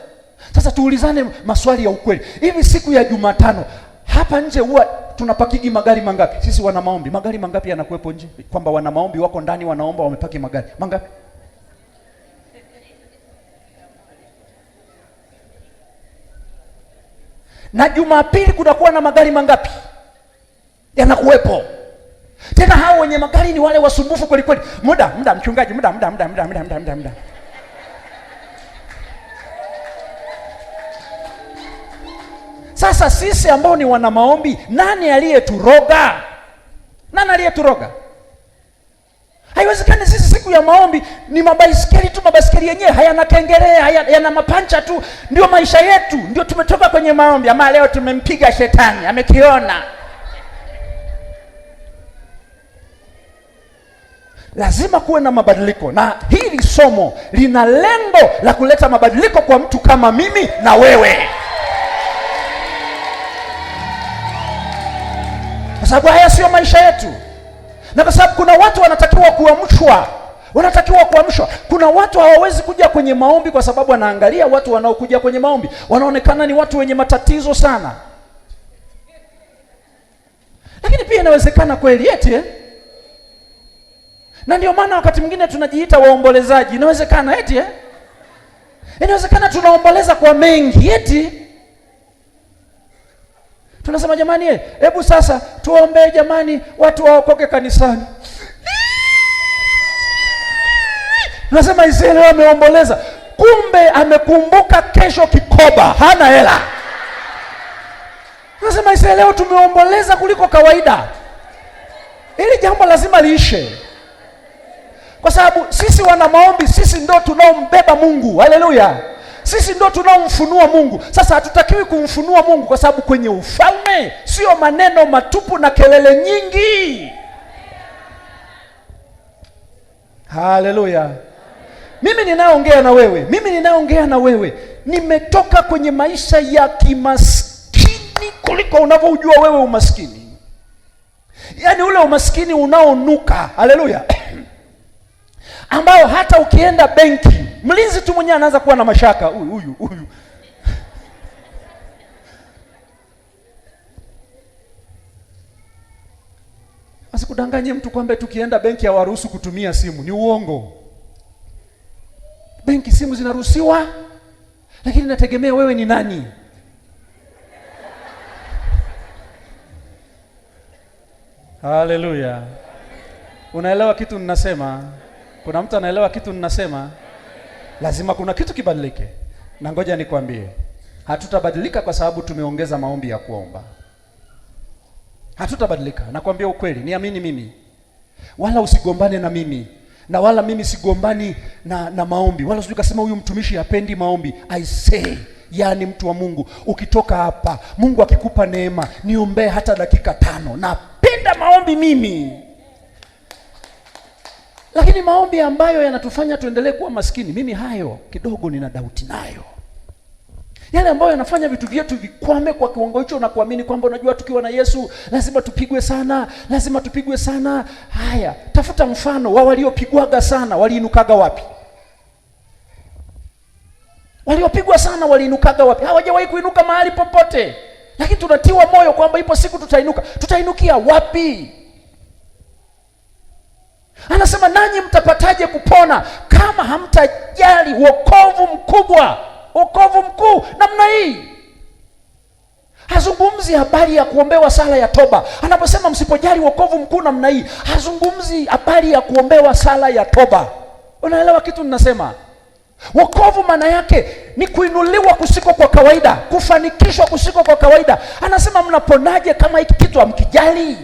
Sasa tuulizane maswali ya ukweli. Hivi siku ya Jumatano hapa nje huwa tunapakigi magari mangapi? Sisi wana maombi, magari mangapi yanakuwepo nje? Kwamba wana maombi wako ndani wanaomba, wamepaki magari mangapi? Na Jumapili kunakuwa na magari mangapi yanakuwepo? Tena hao wenye magari ni wale wasumbufu kweli kweli. Muda mchungaji, muda. Sasa sisi ambao ni wana maombi, nani aliyeturoga? Haiwezekani sisi siku ya maombi ni mabaisikeli tu, mabaisikeli yenyewe hayana kengele, yana mapancha tu, ndio maisha yetu, ndio tumetoka kwenye maombi. Ama leo tumempiga shetani, amekiona. Lazima kuwe na mabadiliko, na hili somo lina lengo la kuleta mabadiliko kwa mtu kama mimi na wewe. Kwa sababu haya sio maisha yetu. Na kwa sababu kuna watu wanatakiwa kuamshwa. Kuna watu hawawezi kuja kwenye maombi kwa sababu wanaangalia watu wanaokuja kwenye maombi wanaonekana ni watu wenye matatizo sana. Lakini pia inawezekana kweli eti na ndio maana wakati mwingine tunajiita waombolezaji. Inawezekana eti inawezekana tunaomboleza kwa mengi eti. Tunasema jamani, hebu sasa tuombee jamani watu waokoke kanisani. Tunasema Israeli ameomboleza, kumbe amekumbuka kesho kikoba hana hela. Tunasema Israeli leo tumeomboleza kuliko kawaida. Hili jambo lazima liishe. Kwa sababu sisi wana maombi, sisi ndio tunaombeba Mungu. Haleluya. Sisi ndio tunaomfunua Mungu. Sasa hatutakiwi kumfunua Mungu kwa sababu kwenye ufalme sio maneno matupu na kelele nyingi. Haleluya. Mimi ninaongea na wewe, nimetoka kwenye maisha ya kimaskini kuliko unavyojua wewe umaskini. Yaani ule umaskini unaonuka. Haleluya. ambayo hata ukienda benki, mlinzi tu mwenyewe anaanza kuwa na mashaka, huyu. Asikudanganye mtu kwamba tukienda benki hawaruhusu kutumia simu. Ni uongo. Benki simu zinaruhusiwa, lakini nategemea wewe ni nani. Haleluya. Unaelewa kitu ninasema? Kuna mtu anaelewa kitu ninasema? Lazima kuna kitu kibadilike. Na ngoja nikwambie, hatutabadilika kwa sababu tumeongeza maombi ya kuomba. Hatutabadilika. Nakwambia ukweli, niamini mimi. Wala usigombane na mimi. Na wala mimi sigombani na maombi. Wala usije kusema huyu mtumishi hapendi maombi. I say, yani mtu wa Mungu, ukitoka hapa, Mungu akikupa neema, niombee hata dakika 5. Napenda maombi mimi. Lakini maombi ambayo yanatufanya tuendelee kuwa maskini, mimi hayo kidogo nina doubt nayo. Yale ambayo yanafanya vitu vyetu vikwame kwa kiwango hicho na kuamini kwamba unajua tukiwa na Yesu lazima tupigwe sana. Haya, tafuta mfano wa waliopigwaga sana, waliinukaga wapi? Waliopigwa sana waliinukaga wapi? Hawajawahi kuinuka mahali popote. Lakini tunatiwa moyo kwamba ipo siku tutainuka. Tutainukia wapi? Anasema nanyi mtapataje kupona kama hamtajali wokovu mkubwa, wokovu mkuu namna hii. Hazungumzi habari ya kuombewa sala ya toba. Anaposema msipojali wokovu mkuu namna hii, hazungumzi habari ya kuombewa sala ya toba. Unaelewa kitu ninasema? Wokovu maana yake ni kuinuliwa kusiko kwa kawaida, kufanikishwa kusiko kwa kawaida. Anasema mnaponaje kama hiki kitu hamkijali?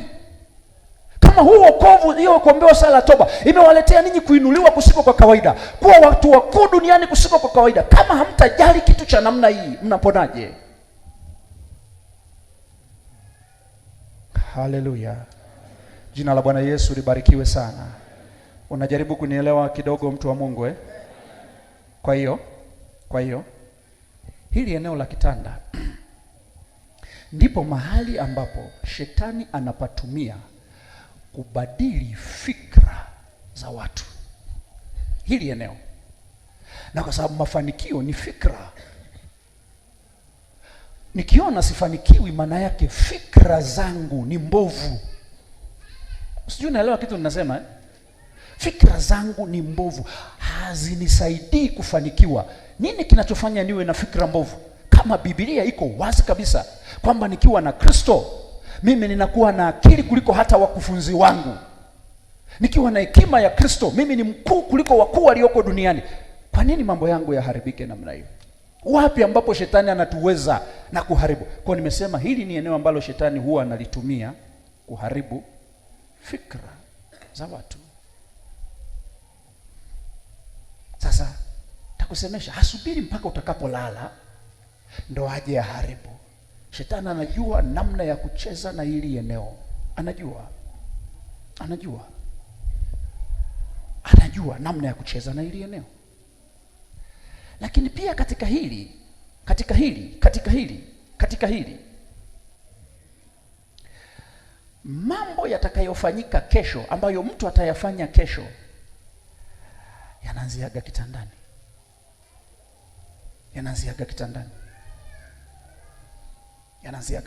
Kama huu wokovu, hiyo kuombewa sala ya toba imewaletea ninyi kuinuliwa kusiko kwa kawaida, kuwa watu wakuu duniani kusiko kwa kawaida, kama hamtajali kitu cha namna hii, mnaponaje? Haleluya. Jina la Bwana Yesu libarikiwe sana. Unajaribu kunielewa kidogo, mtu wa Mungu eh? Kwa hiyo hili eneo la kitanda ndipo mahali ambapo shetani anapatumia kubadili fikra za watu. Hili eneo. Na kwa sababu mafanikio ni fikra. Nikiona sifanikiwi, maana yake fikra zangu ni mbovu. Sijui unaelewa kitu ninasema eh? Fikra zangu ni mbovu, hazinisaidii kufanikiwa. Nini kinachofanya niwe na fikra mbovu? Kama Biblia iko wazi kabisa kwamba nikiwa na Kristo mimi ninakuwa na akili kuliko hata wakufunzi wangu. Nikiwa na hekima ya Kristo mimi ni mkuu kuliko wakuu walioko duniani. Kwa nini mambo yangu yaharibike namna hiyo? Wapi ambapo shetani anatuweza na kuharibu? Kwa nimesema hili ni eneo ambalo shetani huwa analitumia kuharibu fikra za watu. Sasa takusemesha, hasubiri mpaka utakapolala ndo aje aharibu. Shetani anajua namna ya kucheza na hili eneo. Anajua namna ya kucheza na hili eneo. Lakini pia katika hili mambo yatakayofanyika kesho, ambayo mtu atayafanya kesho, yanaanziaga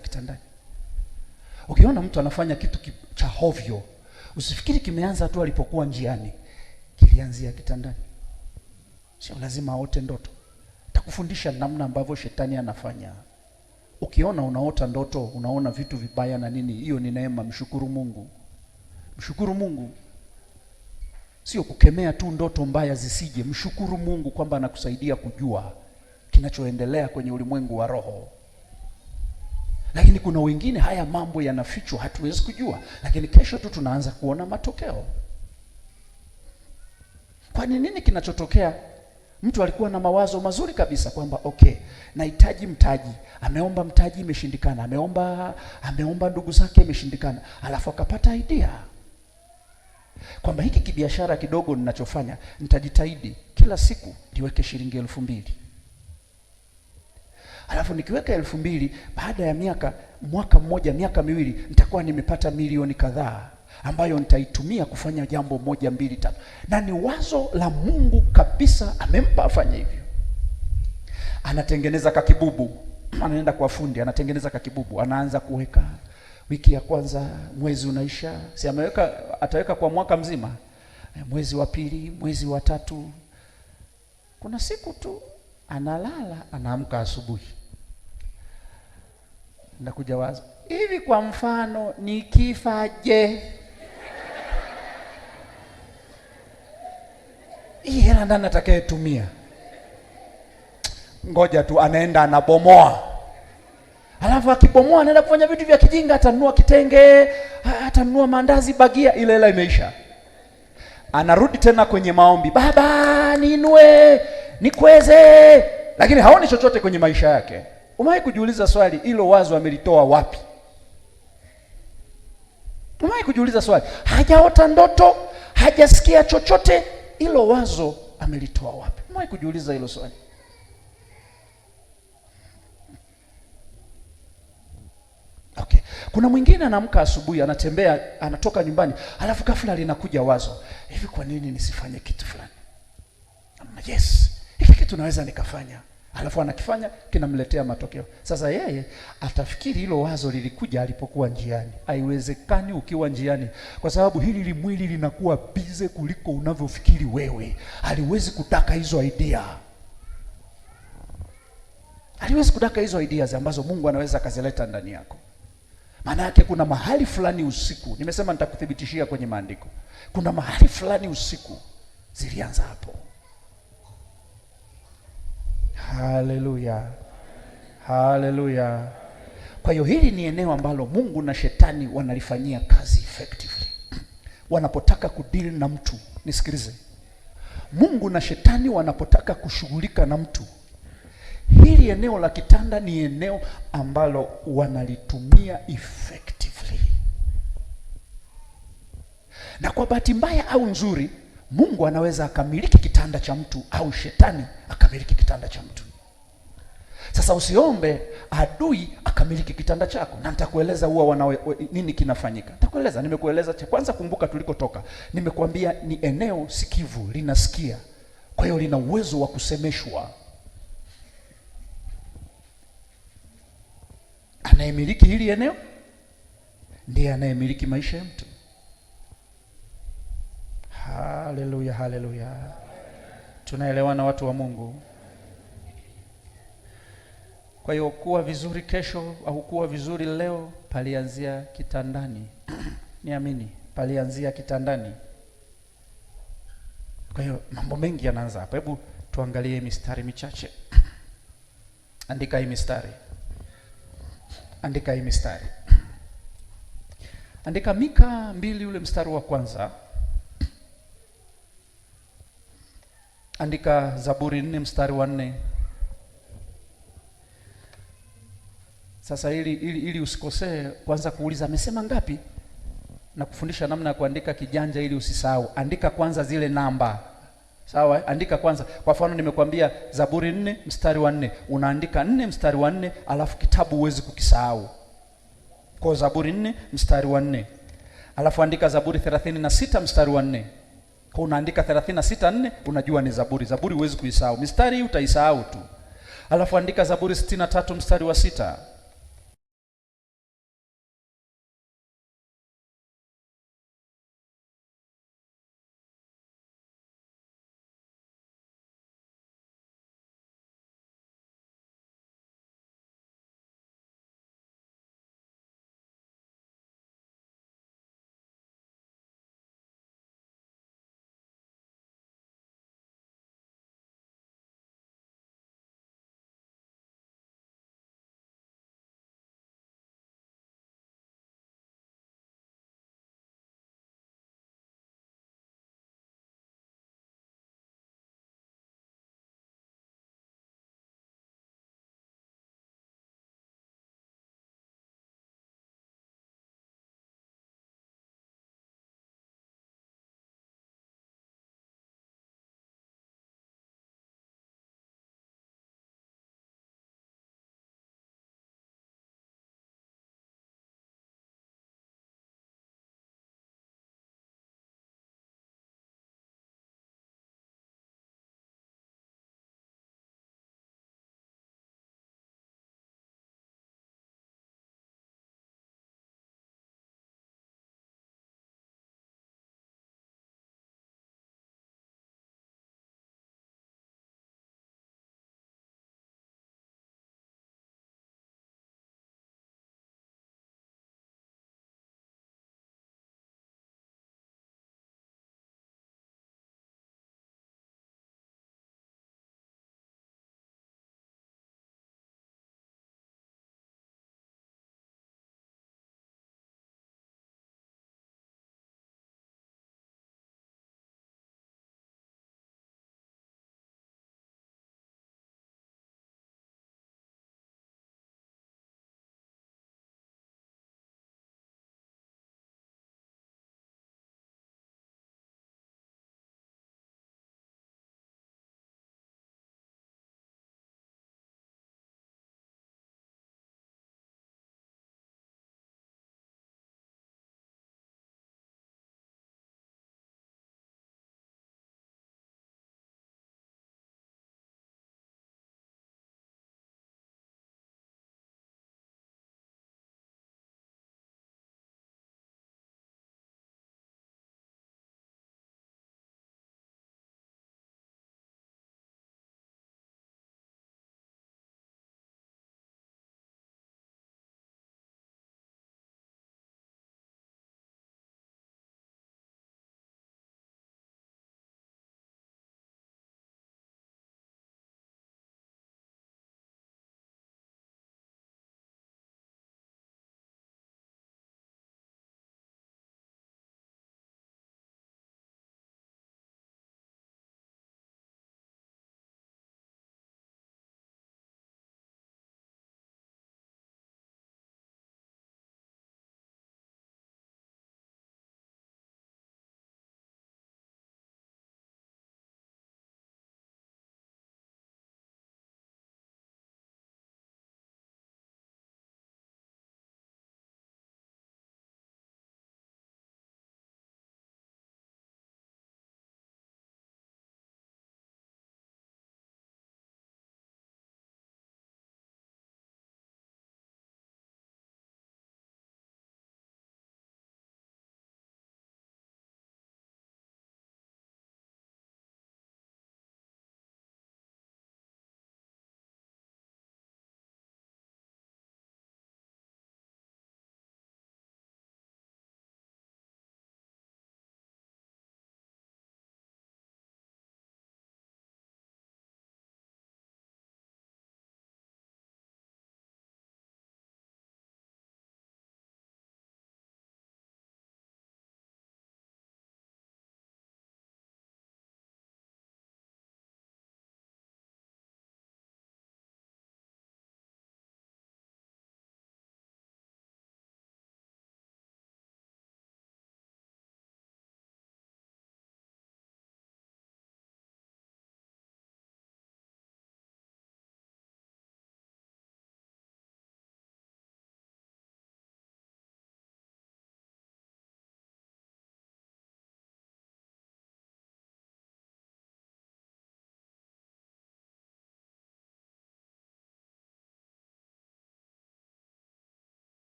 kitandani. Ukiona mtu anafanya kitu cha hovyo, usifikiri kimeanza tu alipokuwa njiani, kilianzia kitandani. Sio lazima aote ndoto. Takufundisha namna ambavyo shetani anafanya. Ukiona unaota ndoto, unaona vitu vibaya na nini, hiyo ni neema. Mshukuru Mungu. Sio kukemea tu ndoto mbaya zisije. Mshukuru Mungu kwamba anakusaidia kujua kinachoendelea kwenye ulimwengu wa roho. Lakini kuna wengine haya mambo yanafichwa, hatuwezi kujua, lakini kesho tu tunaanza kuona matokeo. Kwa nini kinachotokea? Mtu alikuwa na mawazo mazuri kabisa kwamba okay, nahitaji mtaji. Ameomba mtaji, imeshindikana. Ameomba ndugu zake, imeshindikana. Alafu akapata idea kwamba hiki kibiashara kidogo ninachofanya, nitajitahidi kila siku niweke shilingi 2,000. Alafu nikiweka 2,000, baada ya mwaka mmoja, miaka miwili, nitakuwa nimepata milioni kadhaa. ambayo nitaitumia kufanya jambo moja, mbili, tatu, na ni wazo la Mungu kabisa, amempa afanye hivyo. Anatengeneza kakibubu, anaenda kwa fundi, anatengeneza kakibubu, anaanza kuweka. Wiki ya kwanza, mwezi unaisha, si ameweka, ataweka kwa mwaka mzima. Mwezi wa pili, mwezi wa tatu, kuna siku tu analala, anaamka asubuhi, nakuja wazo, hivi kwa mfano nikifaje? Hii hela ndani atakayetumia, ngoja tu, anaenda anabomoa. Alafu akibomoa anaenda kufanya vitu vya kijinga, atanunua kitenge, atanunua mandazi, bagia, ile hela imeisha. Anarudi tena kwenye maombi, Baba niinue, nikweze, lakini haoni chochote kwenye maisha yake. Umewahi kujiuliza swali, hilo wazo amelitoa wapi? Umewahi kujiuliza swali, hajaota ndoto, hajasikia chochote, hilo wazo amelitoa wapi? Umewahi kujiuliza hilo swali? Okay. Kuna mwingine anaamka asubuhi, anatembea, anatoka nyumbani, alafu ghafla linakuja wazo, hivi kwa nini nisifanye kitu fulani? Yes, hiki kitu naweza nikafanya. Alafu anakifanya, kinamletea matokeo. Sasa yeye atafikiri hilo wazo lilikuja alipokuwa njiani. Haiwezekani ukiwa njiani, kwa sababu hili limwili linakuwa bize kuliko unavyofikiri wewe. Haliwezi kutaka hizo idea. Haliwezi kutaka hizo ideas ambazo Mungu anaweza akazileta ndani yako. Maana yake kuna mahali fulani usiku, nimesema nitakuthibitishia kwenye maandiko, kuna mahali fulani usiku zilianza hapo. Haleluya, haleluya. Kwa hiyo hili ni eneo ambalo Mungu na shetani wanalifanyia kazi effectively. Wanapotaka kudeal na mtu, nisikilize, Mungu na shetani wanapotaka kushughulika na mtu, hili eneo la kitanda ni eneo ambalo wanalitumia effectively. Na kwa bahati mbaya au nzuri, Mungu anaweza akamiliki kitanda cha mtu au shetani akamiliki kitanda cha mtu. Sasa usiombe adui akamiliki kitanda chako, na nitakueleza huwa nini kinafanyika. Nitakueleza, nimekueleza cha kwanza, kumbuka tulikotoka. Nimekuambia ni eneo sikivu, linasikia. Kwa hiyo lina uwezo wa kusemeshwa. Anayemiliki hili eneo ndiye anayemiliki maisha ya mtu. Haleluya, haleluya. Tunaelewana watu wa Mungu? Kwa hiyo kuwa vizuri kesho au kuwa vizuri leo palianzia kitandani. Niamini, palianzia kitandani. Kwa hiyo mambo mengi yanaanza hapa. Hebu tuangalie mistari michache. Andika hii mistari. Andika hii mistari. Andika Mika 2 ule mstari wa kwanza. Andika Zaburi 4 mstari wa 4. Sasa ili usikosee kwanza kuuliza amesema ngapi, na kufundisha namna ya kuandika kijanja ili usisahau. Andika kwanza zile namba. Sawa? Andika kwanza. Kwa mfano nimekwambia Zaburi 4 mstari wa 4. Unaandika 4 mstari wa 4, alafu kitabu huwezi kukisahau. Kwa Zaburi 4 mstari wa 4. Alafu andika Zaburi 36 mstari wa 4. Kwa unaandika 36:4, unajua ni Zaburi. Zaburi huwezi kuisahau. Mistari hii utaisahau tu. Alafu andika Zaburi 63 mstari wa 6.